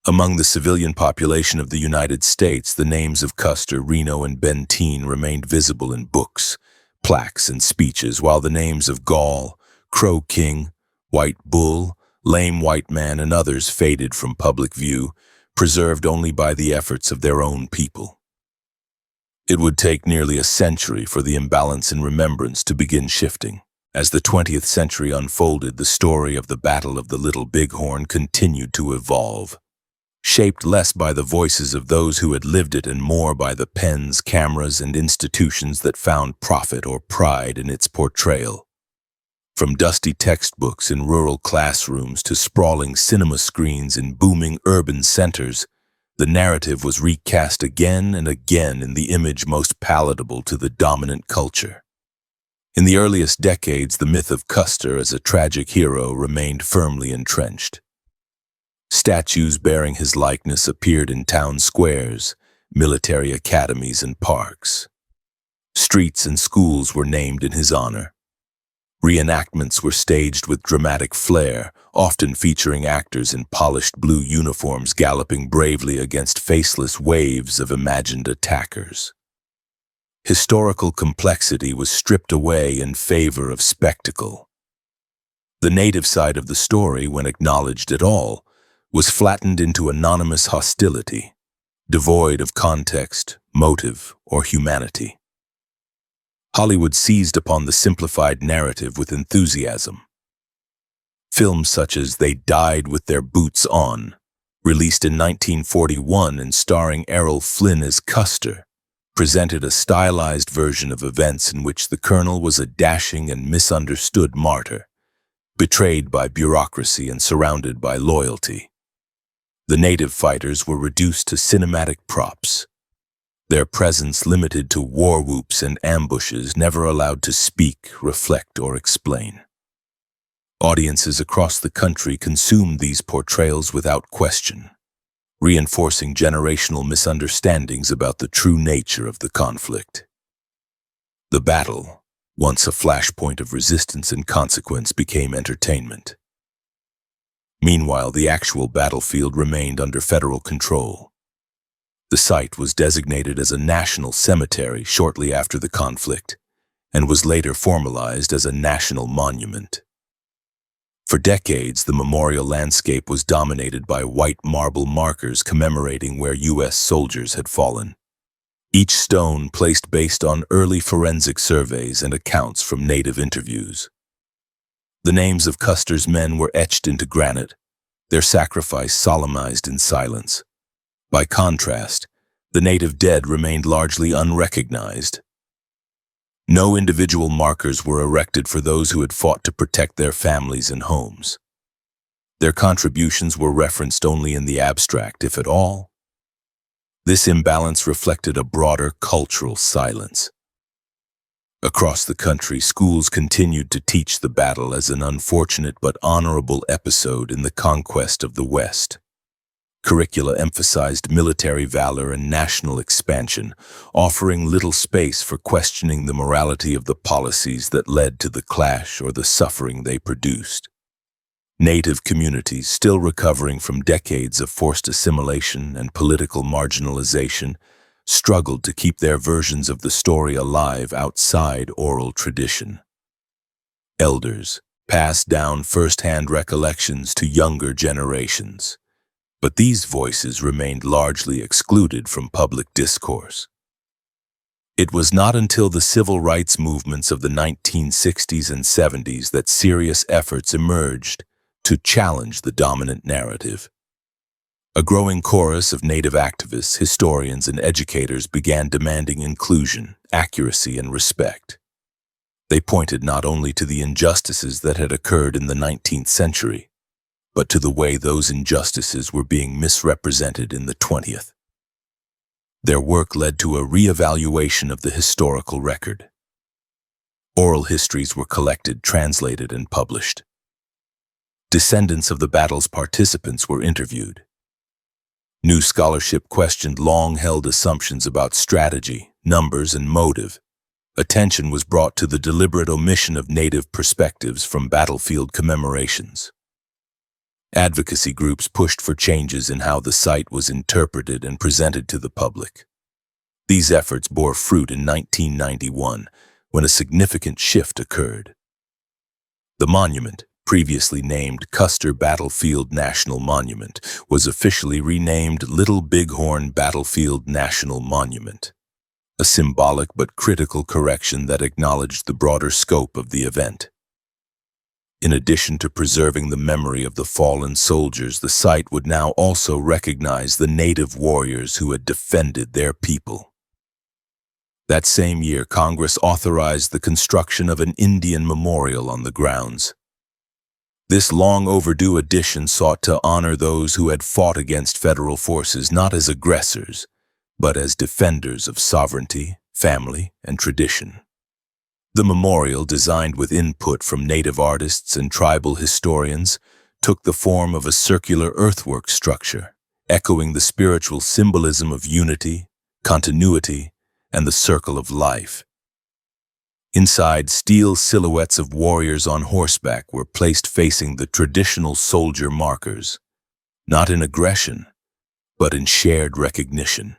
Among the civilian population of the United States, the names of Custer, Reno, and Benteen remained visible in books, plaques, and speeches, while the names of Gaul, Crow King, White Bull, Lame White Man, and others faded from public view, preserved only by the efforts of their own people. It would take nearly a century for the imbalance in remembrance to begin shifting. As the 20th century unfolded, the story of the Battle of the Little Bighorn continued to evolve, shaped less by the voices of those who had lived it and more by the pens, cameras, and institutions that found profit or pride in its portrayal. From dusty textbooks in rural classrooms to sprawling cinema screens in booming urban centers, the narrative was recast again and again in the image most palatable to the dominant culture. In the earliest decades, the myth of Custer as a tragic hero remained firmly entrenched. Statues bearing his likeness appeared in town squares, military academies, and parks. Streets and schools were named in his honor. Reenactments were staged with dramatic flair, often featuring actors in polished blue uniforms galloping bravely against faceless waves of imagined attackers. Historical complexity was stripped away in favor of spectacle. The Native side of the story, when acknowledged at all, was flattened into anonymous hostility, devoid of context, motive, or humanity. Hollywood seized upon the simplified narrative with enthusiasm. Films such as They Died with Their Boots On, released in 1941 and starring Errol Flynn as Custer, presented a stylized version of events in which the colonel was a dashing and misunderstood martyr, betrayed by bureaucracy and surrounded by loyalty. The Native fighters were reduced to cinematic props, their presence limited to war whoops and ambushes, never allowed to speak, reflect, or explain. Audiences across the country consumed these portrayals without question, reinforcing generational misunderstandings about the true nature of the conflict. The battle, once a flashpoint of resistance and consequence, became entertainment. Meanwhile, the actual battlefield remained under federal control. The site was designated as a national cemetery shortly after the conflict, and was later formalized as a national monument. For decades, the memorial landscape was dominated by white marble markers commemorating where U.S. soldiers had fallen, each stone placed based on early forensic surveys and accounts from Native interviews. The names of Custer's men were etched into granite, their sacrifice solemnized in silence. By contrast, the Native dead remained largely unrecognized. No individual markers were erected for those who had fought to protect their families and homes. Their contributions were referenced only in the abstract, if at all. This imbalance reflected a broader cultural silence. Across the country, schools continued to teach the battle as an unfortunate but honorable episode in the conquest of the West. Curricula emphasized military valor and national expansion, offering little space for questioning the morality of the policies that led to the clash or the suffering they produced. Native communities, still recovering from decades of forced assimilation and political marginalization, struggled to keep their versions of the story alive outside oral tradition. Elders passed down first-hand recollections to younger generations, but these voices remained largely excluded from public discourse. It was not until the civil rights movements of the 1960s and 70s that serious efforts emerged to challenge the dominant narrative. A growing chorus of Native activists, historians, and educators began demanding inclusion, accuracy, and respect. They pointed not only to the injustices that had occurred in the 19th century, but to the way those injustices were being misrepresented in the 20th. Their work led to a reevaluation of the historical record. Oral histories were collected, translated, and published. Descendants of the battle's participants were interviewed. New scholarship questioned long-held assumptions about strategy, numbers, and motive. Attention was brought to the deliberate omission of Native perspectives from battlefield commemorations. Advocacy groups pushed for changes in how the site was interpreted and presented to the public. These efforts bore fruit in 1991, when a significant shift occurred. The monument, previously named Custer Battlefield National Monument, was officially renamed Little Bighorn Battlefield National Monument, a symbolic but critical correction that acknowledged the broader scope of the event. In addition to preserving the memory of the fallen soldiers, the site would now also recognize the Native warriors who had defended their people. That same year, Congress authorized the construction of an Indian memorial on the grounds. This long-overdue addition sought to honor those who had fought against federal forces not as aggressors, but as defenders of sovereignty, family, and tradition. The memorial, designed with input from Native artists and tribal historians, took the form of a circular earthwork structure, echoing the spiritual symbolism of unity, continuity, and the circle of life. Inside, steel silhouettes of warriors on horseback were placed facing the traditional soldier markers, not in aggression, but in shared recognition.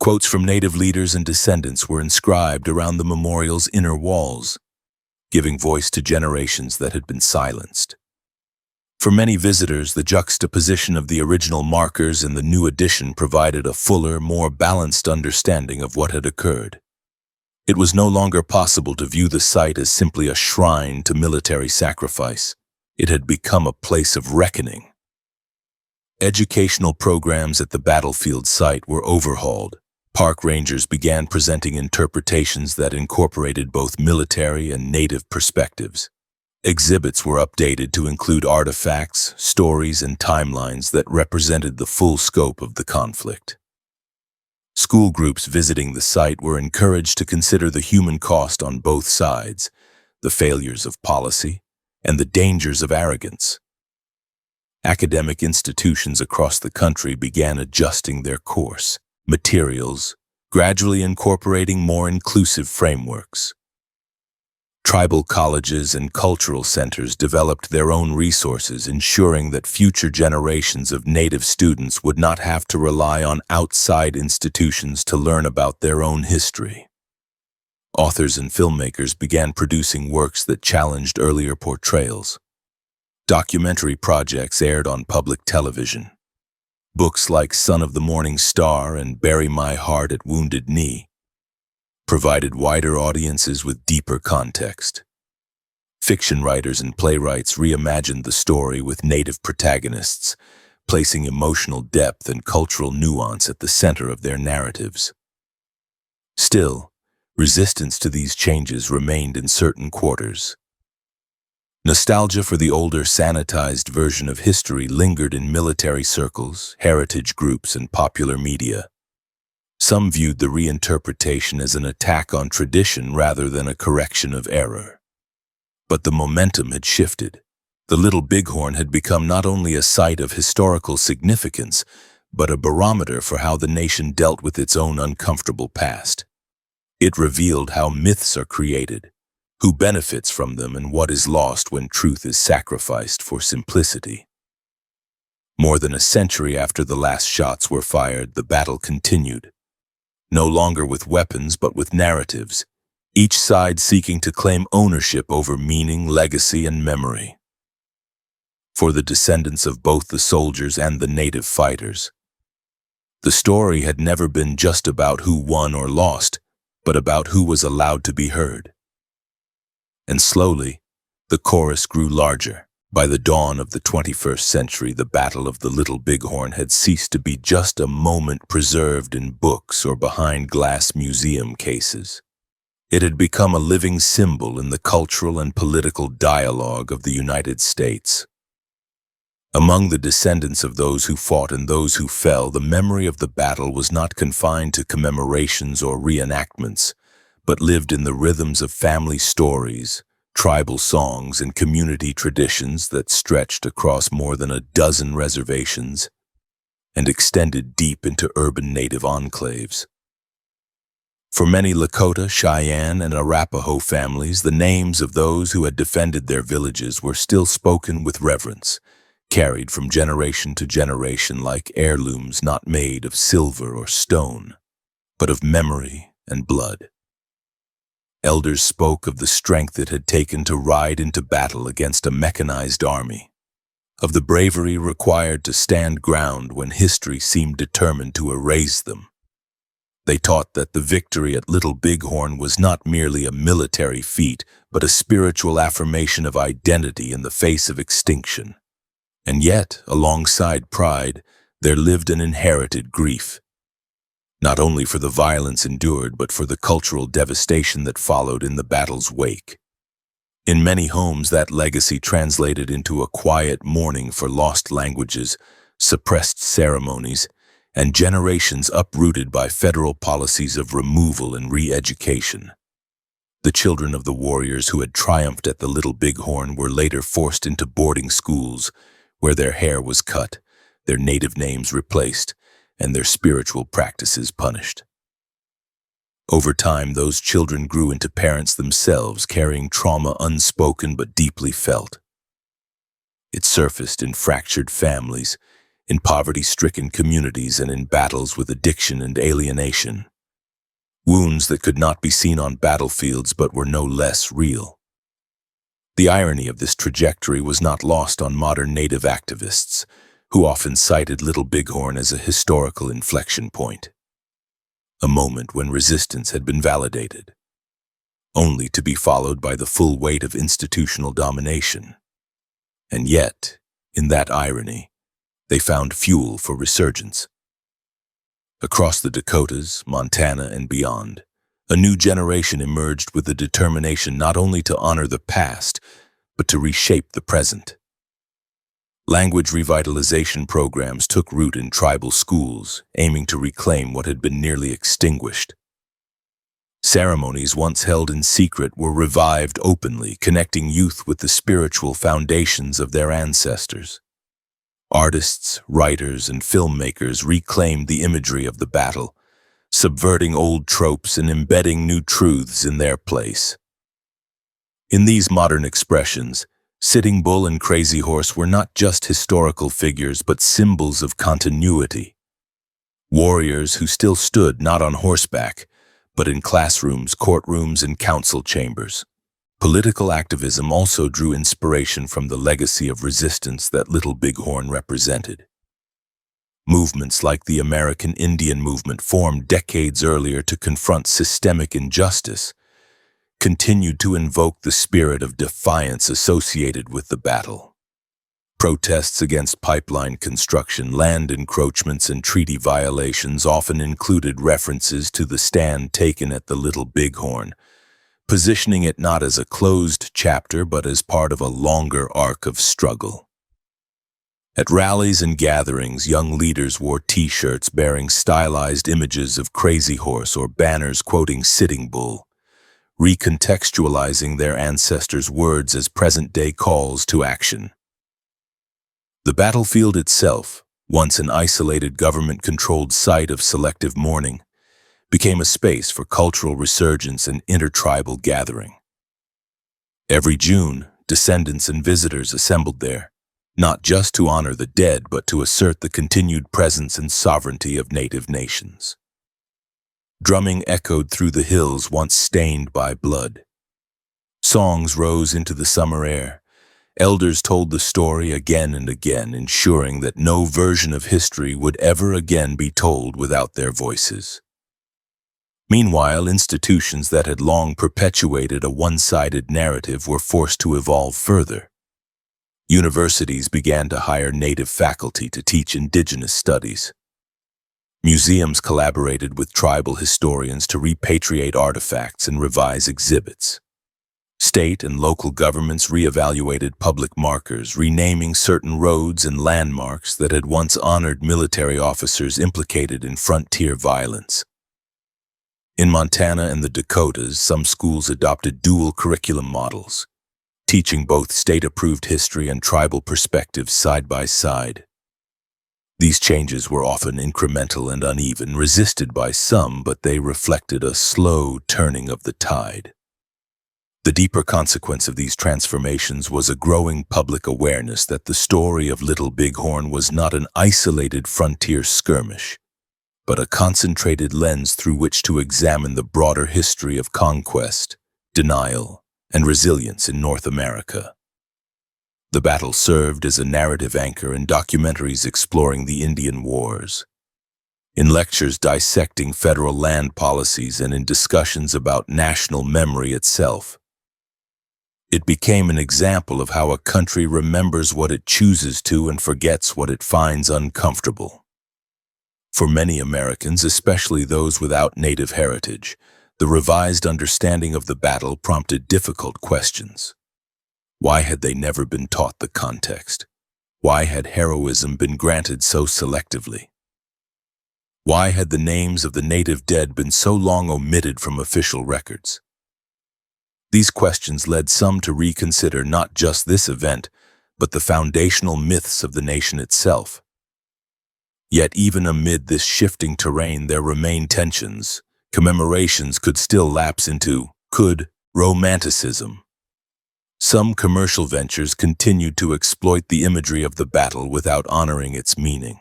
Quotes from Native leaders and descendants were inscribed around the memorial's inner walls, giving voice to generations that had been silenced. For many visitors, the juxtaposition of the original markers and the new addition provided a fuller, more balanced understanding of what had occurred. It was no longer possible to view the site as simply a shrine to military sacrifice. It had become a place of reckoning. Educational programs at the battlefield site were overhauled. Park rangers began presenting interpretations that incorporated both military and Native perspectives. Exhibits were updated to include artifacts, stories, and timelines that represented the full scope of the conflict. School groups visiting the site were encouraged to consider the human cost on both sides, the failures of policy, and the dangers of arrogance. Academic institutions across the country began adjusting their course, materials, gradually incorporating more inclusive frameworks. Tribal colleges and cultural centers developed their own resources, ensuring that future generations of Native students would not have to rely on outside institutions to learn about their own history. Authors and filmmakers began producing works that challenged earlier portrayals. Documentary projects aired on public television. Books like Son of the Morning Star and Bury My Heart at Wounded Knee provided wider audiences with deeper context. Fiction writers and playwrights reimagined the story with Native protagonists, placing emotional depth and cultural nuance at the center of their narratives. Still, resistance to these changes remained in certain quarters. Nostalgia for the older, sanitized version of history lingered in military circles, heritage groups, and popular media. Some viewed the reinterpretation as an attack on tradition rather than a correction of error. But the momentum had shifted. The Little Bighorn had become not only a site of historical significance, but a barometer for how the nation dealt with its own uncomfortable past. It revealed how myths are created, who benefits from them, and what is lost when truth is sacrificed for simplicity. More than a century after the last shots were fired, the battle continued, no longer with weapons but with narratives, each side seeking to claim ownership over meaning, legacy, and memory. For the descendants of both the soldiers and the native fighters, the story had never been just about who won or lost, but about who was allowed to be heard. And slowly, the chorus grew larger. By the dawn of the 21st century, the Battle of the Little Bighorn had ceased to be just a moment preserved in books or behind glass museum cases. It had become a living symbol in the cultural and political dialogue of the United States. Among the descendants of those who fought and those who fell, the memory of the battle was not confined to commemorations or reenactments, but lived in the rhythms of family stories, tribal songs, and community traditions that stretched across more than a dozen reservations and extended deep into urban native enclaves. For many Lakota, Cheyenne, and Arapaho families, the names of those who had defended their villages were still spoken with reverence, carried from generation to generation like heirlooms not made of silver or stone, but of memory and blood. Elders spoke of the strength it had taken to ride into battle against a mechanized army, of the bravery required to stand ground when history seemed determined to erase them. They taught that the victory at Little Bighorn was not merely a military feat, but a spiritual affirmation of identity in the face of extinction. And yet, alongside pride, there lived an inherited grief, not only for the violence endured, but for the cultural devastation that followed in the battle's wake. In many homes, that legacy translated into a quiet mourning for lost languages, suppressed ceremonies, and generations uprooted by federal policies of removal and re-education. The children of the warriors who had triumphed at the Little Bighorn were later forced into boarding schools, where their hair was cut, their native names replaced, and their spiritual practices punished. Over time, those children grew into parents themselves, carrying trauma unspoken but deeply felt. It surfaced in fractured families, in poverty-stricken communities, and in battles with addiction and alienation. Wounds that could not be seen on battlefields but were no less real. The irony of this trajectory was not lost on modern Native activists, who often cited Little Bighorn as a historical inflection point, a moment when resistance had been validated, only to be followed by the full weight of institutional domination. And yet, in that irony, they found fuel for resurgence. Across the Dakotas, Montana, and beyond, a new generation emerged with the determination not only to honor the past, but to reshape the present. Language revitalization programs took root in tribal schools, aiming to reclaim what had been nearly extinguished. Ceremonies once held in secret were revived openly, connecting youth with the spiritual foundations of their ancestors. Artists, writers, and filmmakers reclaimed the imagery of the battle, subverting old tropes and embedding new truths in their place. In these modern expressions, Sitting Bull and Crazy Horse were not just historical figures but symbols of continuity. Warriors who still stood not on horseback, but in classrooms, courtrooms, and council chambers. Political activism also drew inspiration from the legacy of resistance that Little Bighorn represented. Movements like the American Indian movement, formed decades earlier to confront systemic injustice, continued to invoke the spirit of defiance associated with the battle. Protests against pipeline construction, land encroachments, and treaty violations often included references to the stand taken at the Little Bighorn, positioning it not as a closed chapter but as part of a longer arc of struggle. At rallies and gatherings, young leaders wore T-shirts bearing stylized images of Crazy Horse or banners quoting Sitting Bull, recontextualizing their ancestors' words as present-day calls to action. The battlefield itself, once an isolated government-controlled site of selective mourning, became a space for cultural resurgence and intertribal gathering. Every June, descendants and visitors assembled there, not just to honor the dead but to assert the continued presence and sovereignty of native nations. Drumming echoed through the hills once stained by blood. Songs rose into the summer air. Elders told the story again and again, ensuring that no version of history would ever again be told without their voices. Meanwhile, institutions that had long perpetuated a one-sided narrative were forced to evolve further. Universities began to hire native faculty to teach indigenous studies. Museums collaborated with tribal historians to repatriate artifacts and revise exhibits. State and local governments reevaluated public markers, renaming certain roads and landmarks that had once honored military officers implicated in frontier violence. In Montana and the Dakotas, some schools adopted dual curriculum models, teaching both state-approved history and tribal perspectives side by side. These changes were often incremental and uneven, resisted by some, but they reflected a slow turning of the tide. The deeper consequence of these transformations was a growing public awareness that the story of Little Bighorn was not an isolated frontier skirmish, but a concentrated lens through which to examine the broader history of conquest, denial, and resilience in North America. The battle served as a narrative anchor in documentaries exploring the Indian Wars, in lectures dissecting federal land policies, and in discussions about national memory itself. It became an example of how a country remembers what it chooses to and forgets what it finds uncomfortable. For many Americans, especially those without native heritage, the revised understanding of the battle prompted difficult questions. Why had they never been taught the context? Why had heroism been granted so selectively? Why had the names of the native dead been so long omitted from official records? These questions led some to reconsider not just this event, but the foundational myths of the nation itself. Yet even amid this shifting terrain there remained tensions. Commemorations could still lapse into romanticism. Some commercial ventures continued to exploit the imagery of the battle without honoring its meaning.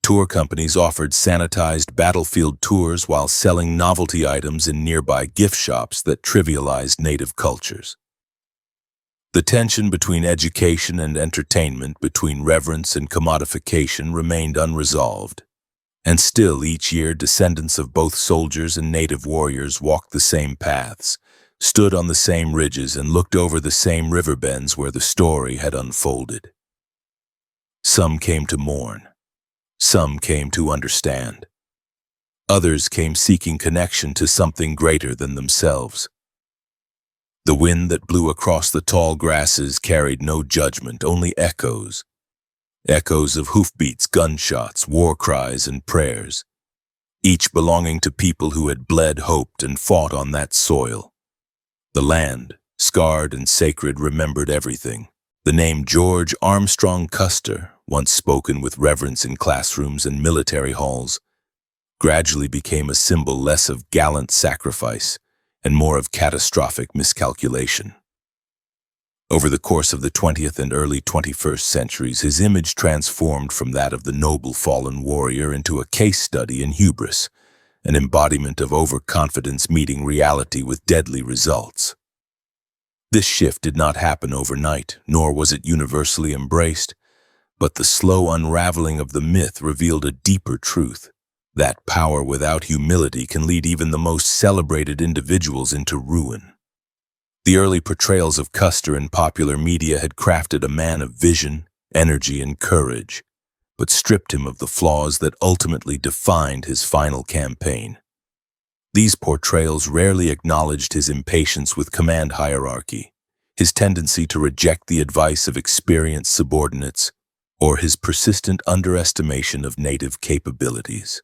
Tour companies offered sanitized battlefield tours while selling novelty items in nearby gift shops that trivialized native cultures. The tension between education and entertainment, between reverence and commodification, remained unresolved. And still, each year, descendants of both soldiers and native warriors walked the same paths, stood on the same ridges, and looked over the same river bends where the story had unfolded. Some came to mourn. Some came to understand. Others came seeking connection to something greater than themselves. The wind that blew across the tall grasses carried no judgment, only echoes. Echoes of hoofbeats, gunshots, war cries, and prayers, each belonging to people who had bled, hoped, and fought on that soil. The land, scarred and sacred, remembered everything. The name George Armstrong Custer, once spoken with reverence in classrooms and military halls, gradually became a symbol less of gallant sacrifice and more of catastrophic miscalculation. Over the course of the 20th and early 21st centuries, his image transformed from that of the noble fallen warrior into a case study in hubris, an embodiment of overconfidence meeting reality with deadly results. This shift did not happen overnight, nor was it universally embraced, but the slow unraveling of the myth revealed a deeper truth: that power without humility can lead even the most celebrated individuals into ruin. The early portrayals of Custer in popular media had crafted a man of vision, energy, and courage, but stripped him of the flaws that ultimately defined his final campaign. These portrayals rarely acknowledged his impatience with command hierarchy, his tendency to reject the advice of experienced subordinates, or his persistent underestimation of native capabilities.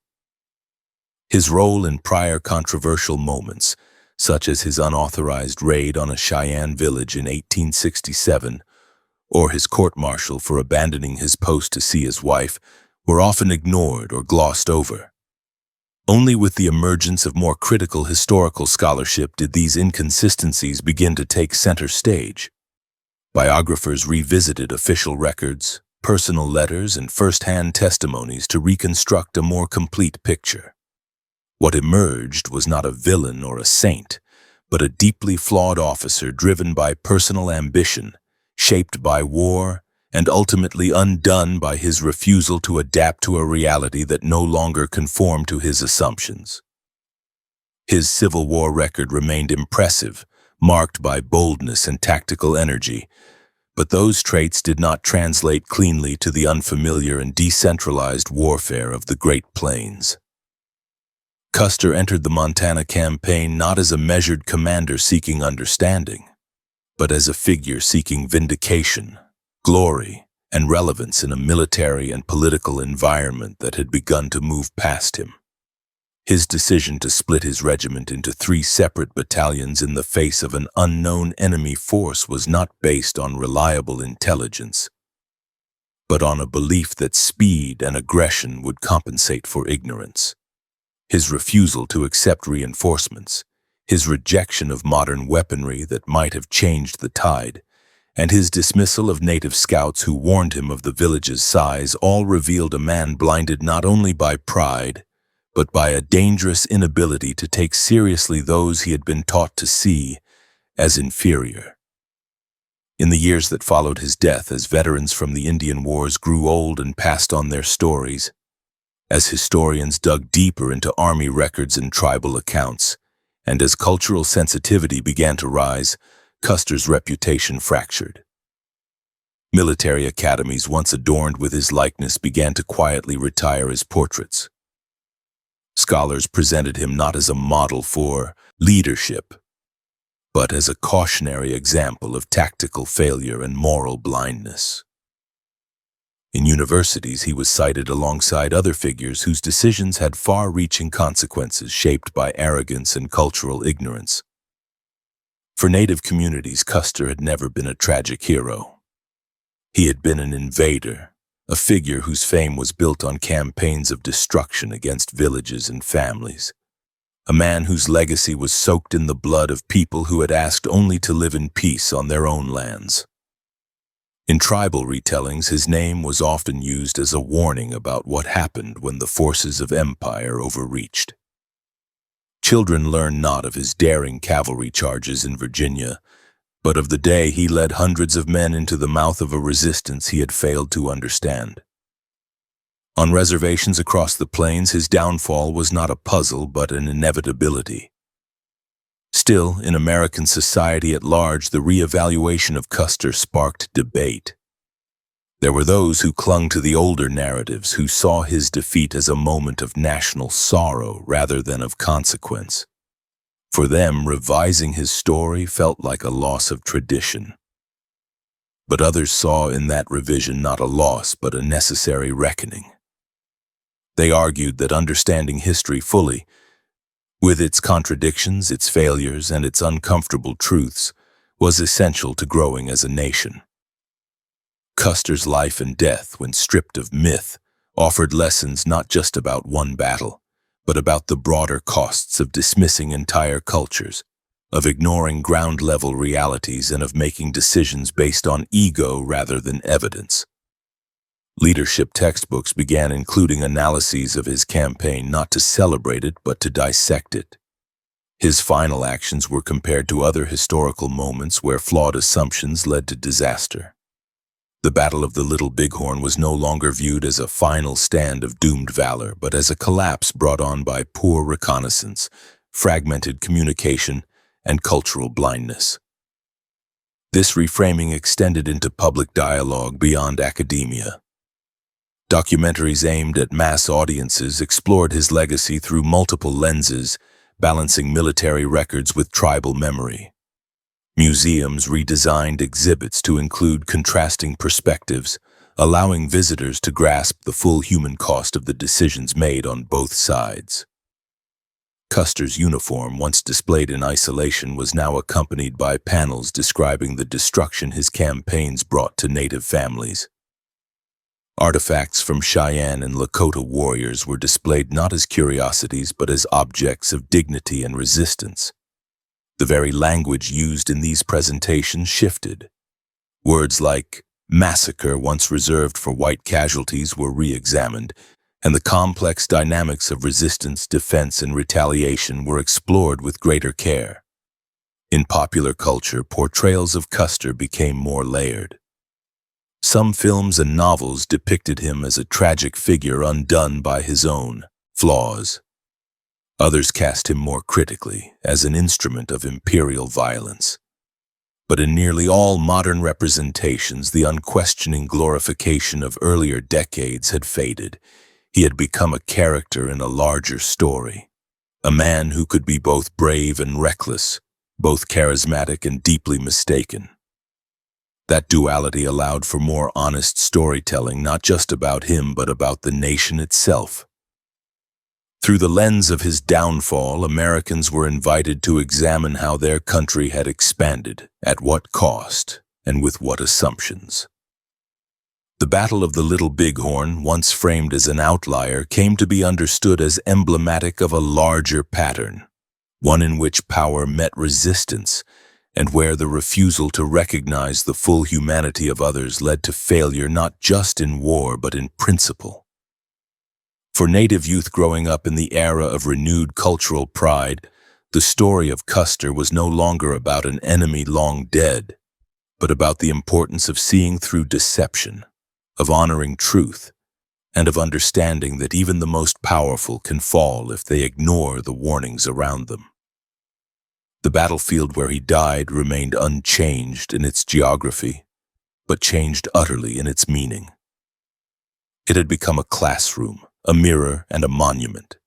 His role in prior controversial moments, such as his unauthorized raid on a Cheyenne village in 1867, or his court-martial for abandoning his post to see his wife, were often ignored or glossed over. Only with the emergence of more critical historical scholarship did these inconsistencies begin to take center stage. Biographers revisited official records, personal letters, and first-hand testimonies to reconstruct a more complete picture. What emerged was not a villain or a saint, but a deeply flawed officer driven by personal ambition, shaped by war, and ultimately undone by his refusal to adapt to a reality that no longer conformed to his assumptions. His Civil War record remained impressive, marked by boldness and tactical energy, but those traits did not translate cleanly to the unfamiliar and decentralized warfare of the Great Plains. Custer entered the Montana campaign not as a measured commander seeking understanding, but as a figure seeking vindication, glory, and relevance in a military and political environment that had begun to move past him. His decision to split his regiment into 3 separate battalions in the face of an unknown enemy force was not based on reliable intelligence, but on a belief that speed and aggression would compensate for ignorance. His refusal to accept reinforcements, his rejection of modern weaponry that might have changed the tide, and his dismissal of native scouts who warned him of the village's size all revealed a man blinded not only by pride, but by a dangerous inability to take seriously those he had been taught to see as inferior. In the years that followed his death, as veterans from the Indian Wars grew old and passed on their stories, as historians dug deeper into Army records and tribal accounts, and as cultural sensitivity began to rise, Custer's reputation fractured. Military academies once adorned with his likeness began to quietly retire his portraits. Scholars presented him not as a model for leadership, but as a cautionary example of tactical failure and moral blindness. In universities, he was cited alongside other figures whose decisions had far-reaching consequences shaped by arrogance and cultural ignorance. For Native communities, Custer had never been a tragic hero. He had been an invader, a figure whose fame was built on campaigns of destruction against villages and families. A man whose legacy was soaked in the blood of people who had asked only to live in peace on their own lands. In tribal retellings, his name was often used as a warning about what happened when the forces of empire overreached. Children learned not of his daring cavalry charges in Virginia, but of the day he led hundreds of men into the mouth of a resistance he had failed to understand. On reservations across the plains, his downfall was not a puzzle but an inevitability. Still, in American society at large, the re-evaluation of Custer sparked debate. There were those who clung to the older narratives, who saw his defeat as a moment of national sorrow rather than of consequence. For them, revising his story felt like a loss of tradition. But others saw in that revision not a loss but a necessary reckoning. They argued that understanding history fully, with its contradictions, its failures, and its uncomfortable truths, was essential to growing as a nation. Custer's life and death, when stripped of myth, offered lessons not just about one battle, but about the broader costs of dismissing entire cultures, of ignoring ground-level realities, and of making decisions based on ego rather than evidence. Leadership textbooks began including analyses of his campaign not to celebrate it but to dissect it. His final actions were compared to other historical moments where flawed assumptions led to disaster. The Battle of the Little Bighorn was no longer viewed as a final stand of doomed valor, but as a collapse brought on by poor reconnaissance, fragmented communication, and cultural blindness. This reframing extended into public dialogue beyond academia. Documentaries aimed at mass audiences explored his legacy through multiple lenses, balancing military records with tribal memory. Museums redesigned exhibits to include contrasting perspectives, allowing visitors to grasp the full human cost of the decisions made on both sides. Custer's uniform, once displayed in isolation, was now accompanied by panels describing the destruction his campaigns brought to native families. Artifacts from Cheyenne and Lakota warriors were displayed not as curiosities but as objects of dignity and resistance. The very language used in these presentations shifted. Words like massacre, once reserved for white casualties, were re-examined, and the complex dynamics of resistance, defense, and retaliation were explored with greater care. In popular culture, portrayals of Custer became more layered. Some films and novels depicted him as a tragic figure undone by his own flaws. Others cast him more critically, as an instrument of imperial violence. But in nearly all modern representations, the unquestioning glorification of earlier decades had faded. He had become a character in a larger story, a man who could be both brave and reckless, both charismatic and deeply mistaken. That duality allowed for more honest storytelling, not just about him, but about the nation itself. Through the lens of his downfall, Americans were invited to examine how their country had expanded, at what cost, and with what assumptions. The Battle of the Little Bighorn, once framed as an outlier, came to be understood as emblematic of a larger pattern, one in which power met resistance, and where the refusal to recognize the full humanity of others led to failure not just in war but in principle. For Native youth growing up in the era of renewed cultural pride, the story of Custer was no longer about an enemy long dead, but about the importance of seeing through deception, of honoring truth, and of understanding that even the most powerful can fall if they ignore the warnings around them. The battlefield where he died remained unchanged in its geography, but changed utterly in its meaning. It had become a classroom, a mirror, and a monument,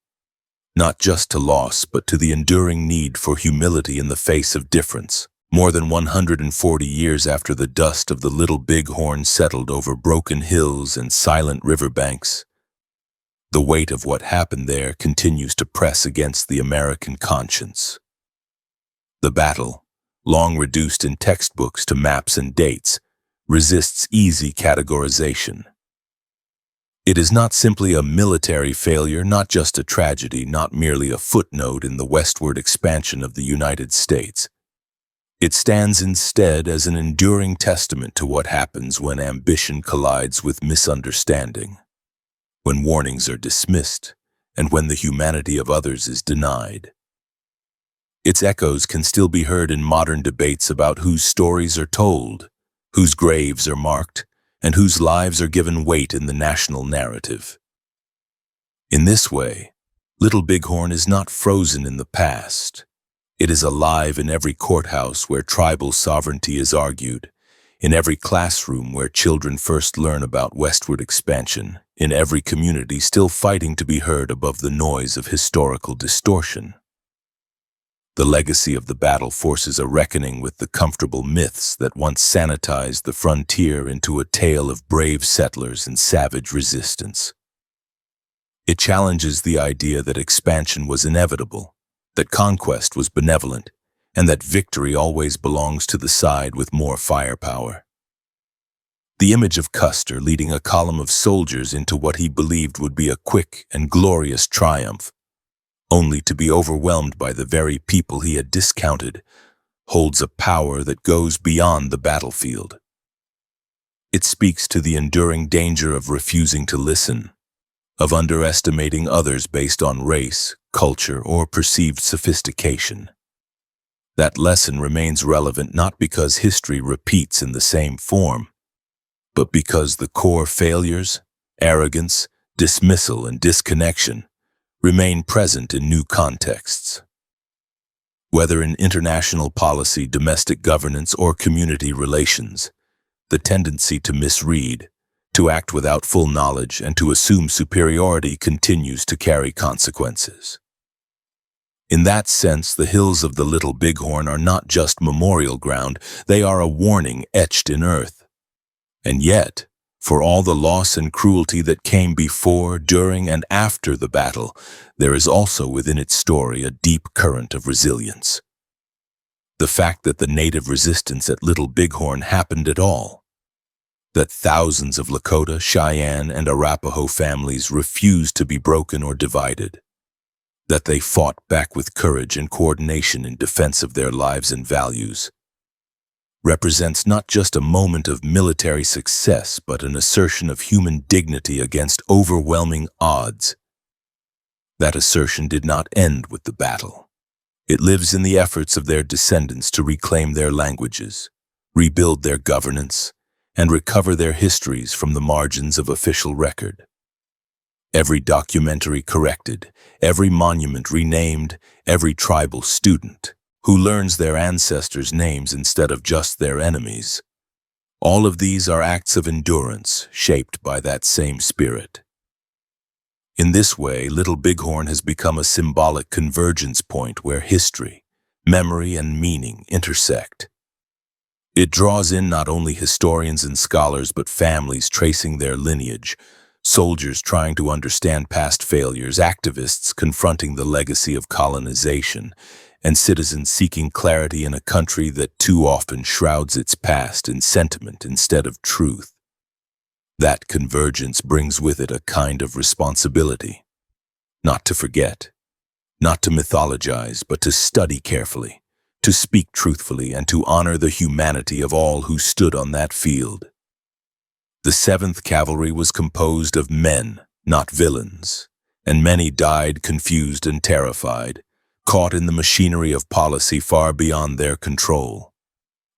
not just to loss, but to the enduring need for humility in the face of difference. More than 140 years after the dust of the Little Bighorn settled over broken hills and silent riverbanks, the weight of what happened there continues to press against the American conscience. The battle, long reduced in textbooks to maps and dates, resists easy categorization. It is not simply a military failure, not just a tragedy, not merely a footnote in the westward expansion of the United States. It stands instead as an enduring testament to what happens when ambition collides with misunderstanding, when warnings are dismissed, and when the humanity of others is denied. Its echoes can still be heard in modern debates about whose stories are told, whose graves are marked, and whose lives are given weight in the national narrative. In this way, Little Bighorn is not frozen in the past. It is alive in every courthouse where tribal sovereignty is argued, in every classroom where children first learn about westward expansion, in every community still fighting to be heard above the noise of historical distortion. The legacy of the battle forces a reckoning with the comfortable myths that once sanitized the frontier into a tale of brave settlers and savage resistance. It challenges the idea that expansion was inevitable, that conquest was benevolent, and that victory always belongs to the side with more firepower. The image of Custer leading a column of soldiers into what he believed would be a quick and glorious triumph, only to be overwhelmed by the very people he had discounted, holds a power that goes beyond the battlefield. It speaks to the enduring danger of refusing to listen, of underestimating others based on race, culture, or perceived sophistication. That lesson remains relevant not because history repeats in the same form, but because the core failures, arrogance, dismissal, and disconnection remain present in new contexts. Whether in international policy, domestic governance, or community relations, the tendency to misread, to act without full knowledge, and to assume superiority continues to carry consequences. In that sense, the hills of the Little Bighorn are not just memorial ground, they are a warning etched in earth. And yet, For all the loss and cruelty that came before, during, and after the battle, there is also within its story a deep current of resilience. The fact that the native resistance at Little Bighorn happened at all, that thousands of Lakota, Cheyenne, and Arapaho families refused to be broken or divided, that they fought back with courage and coordination in defense of their lives and values, represents not just a moment of military success, but an assertion of human dignity against overwhelming odds. That assertion did not end with the battle. It lives in the efforts of their descendants to reclaim their languages, rebuild their governance, and recover their histories from the margins of official record. Every documentary corrected, every monument renamed, every tribal student who learns their ancestors' names instead of just their enemies. All of these are acts of endurance shaped by that same spirit. In this way, Little Bighorn has become a symbolic convergence point where history, memory, and meaning intersect. It draws in not only historians and scholars, but families tracing their lineage, soldiers trying to understand past failures, activists confronting the legacy of colonization, and citizens seeking clarity in a country that too often shrouds its past in sentiment instead of truth. That convergence brings with it a kind of responsibility. Not to forget, not to mythologize, but to study carefully, to speak truthfully, and to honor the humanity of all who stood on that field. The 7th Cavalry was composed of men, not villains, and many died confused and terrified, caught in the machinery of policy far beyond their control.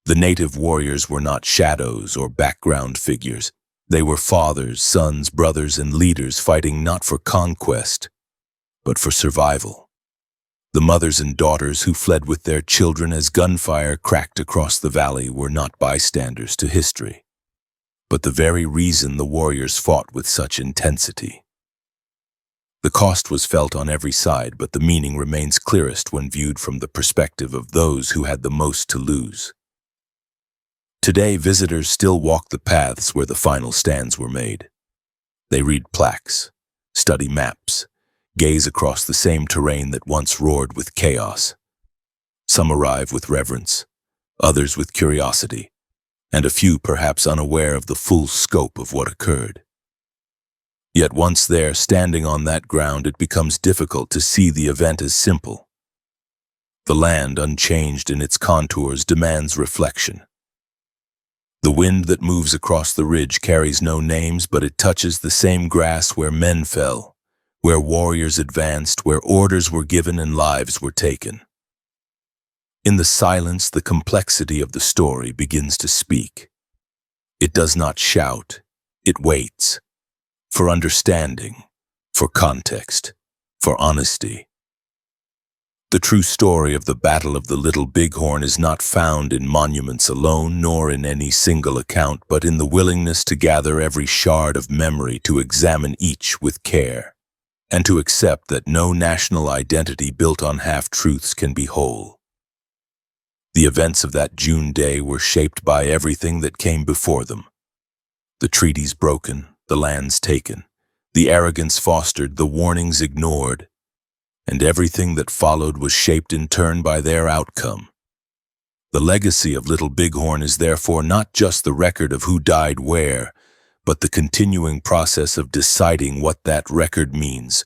The native warriors were not shadows or background figures. They were fathers, sons, brothers, and leaders fighting not for conquest, but for survival. The mothers and daughters who fled with their children as gunfire cracked across the valley were not bystanders to history, but the very reason the warriors fought with such intensity. The cost was felt on every side, but the meaning remains clearest when viewed from the perspective of those who had the most to lose. Today, visitors still walk the paths where the final stands were made. They read plaques, study maps, gaze across the same terrain that once roared with chaos. Some arrive with reverence, others with curiosity, and a few perhaps unaware of the full scope of what occurred. Yet once there, standing on that ground, it becomes difficult to see the event as simple. The land, unchanged in its contours, demands reflection. The wind that moves across the ridge carries no names, but it touches the same grass where men fell, where warriors advanced, where orders were given and lives were taken. In the silence, the complexity of the story begins to speak. It does not shout, it waits. For understanding, for context, for honesty. The true story of the Battle of the Little Bighorn is not found in monuments alone, nor in any single account, but in the willingness to gather every shard of memory, to examine each with care, and to accept that no national identity built on half-truths can be whole. The events of that June day were shaped by everything that came before them. The treaties broken, the lands taken, the arrogance fostered, the warnings ignored, and everything that followed was shaped in turn by their outcome. The legacy of Little Bighorn is therefore not just the record of who died where, but the continuing process of deciding what that record means,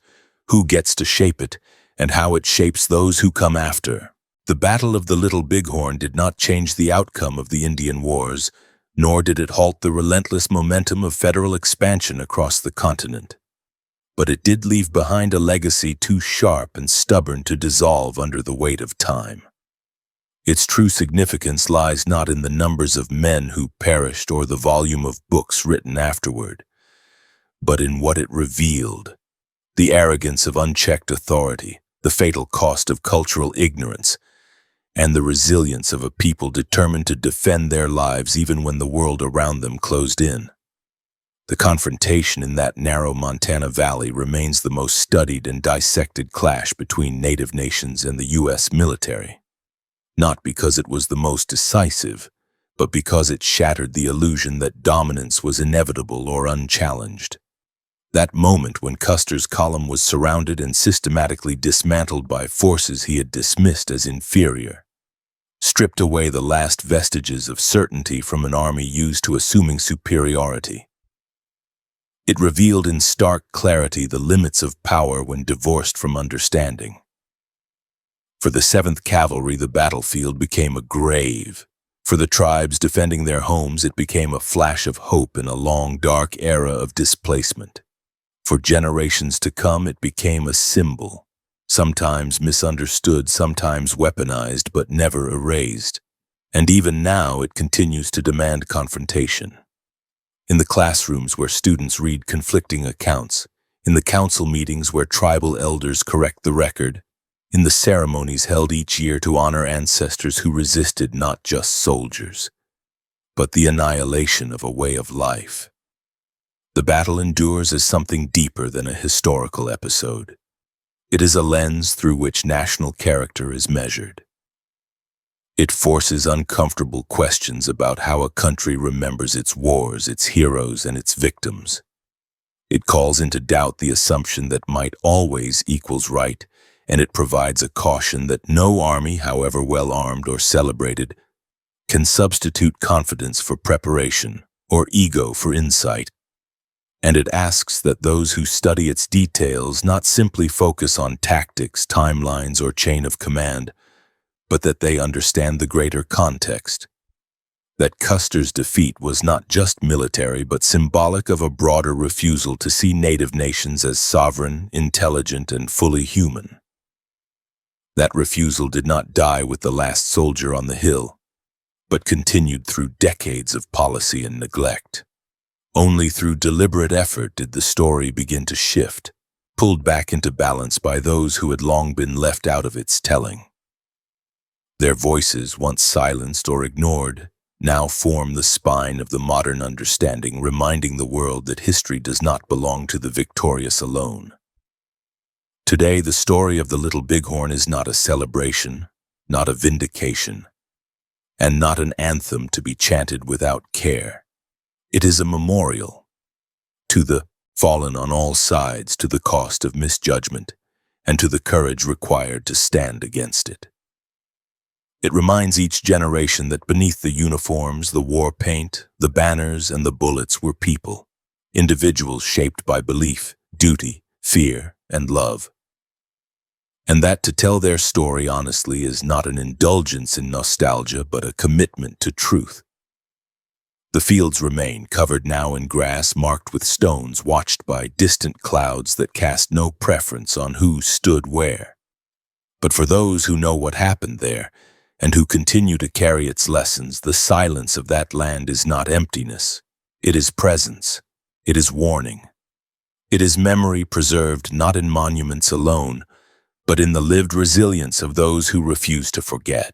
who gets to shape it, and how it shapes those who come after. The Battle of the Little Bighorn did not change the outcome of the Indian Wars, nor did it halt the relentless momentum of federal expansion across the continent. But it did leave behind a legacy too sharp and stubborn to dissolve under the weight of time. Its true significance lies not in the numbers of men who perished or the volume of books written afterward, but in what it revealed: the arrogance of unchecked authority, the fatal cost of cultural ignorance, and the resilience of a people determined to defend their lives even when the world around them closed in. The confrontation in that narrow Montana valley remains the most studied and dissected clash between native nations and the U.S. military, not because it was the most decisive, but because it shattered the illusion that dominance was inevitable or unchallenged. That moment when Custer's column was surrounded and systematically dismantled by forces he had dismissed as inferior, stripped away the last vestiges of certainty from an army used to assuming superiority. It revealed in stark clarity the limits of power when divorced from understanding. For the 7th Cavalry, the battlefield became a grave. For the tribes defending their homes, it became a flash of hope in a long, dark era of displacement. For generations to come, it became a symbol, sometimes misunderstood, sometimes weaponized, but never erased. And even now, it continues to demand confrontation. In the classrooms where students read conflicting accounts, in the council meetings where tribal elders correct the record, in the ceremonies held each year to honor ancestors who resisted not just soldiers, but the annihilation of a way of life. The battle endures as something deeper than a historical episode. It is a lens through which national character is measured. It forces uncomfortable questions about how a country remembers its wars, its heroes, and its victims. It calls into doubt the assumption that might always equals right, and it provides a caution that no army, however well armed or celebrated, can substitute confidence for preparation or ego for insight. And it asks that those who study its details not simply focus on tactics, timelines, or chain of command, but that they understand the greater context. That Custer's defeat was not just military, but symbolic of a broader refusal to see native nations as sovereign, intelligent, and fully human. That refusal did not die with the last soldier on the hill, but continued through decades of policy and neglect. Only through deliberate effort did the story begin to shift, pulled back into balance by those who had long been left out of its telling. Their voices, once silenced or ignored, now form the spine of the modern understanding, reminding the world that history does not belong to the victorious alone. Today, the story of the Little Bighorn is not a celebration, not a vindication, and not an anthem to be chanted without care. It is a memorial to the fallen on all sides, to the cost of misjudgment, and to the courage required to stand against it. It reminds each generation that beneath the uniforms, the war paint, the banners, and the bullets were people, individuals shaped by belief, duty, fear, and love. And that to tell their story honestly is not an indulgence in nostalgia, but a commitment to truth. The fields remain, covered now in grass, marked with stones, watched by distant clouds that cast no preference on who stood where. But for those who know what happened there, and who continue to carry its lessons, the silence of that land is not emptiness. It is presence. It is warning. It is memory preserved not in monuments alone, but in the lived resilience of those who refuse to forget.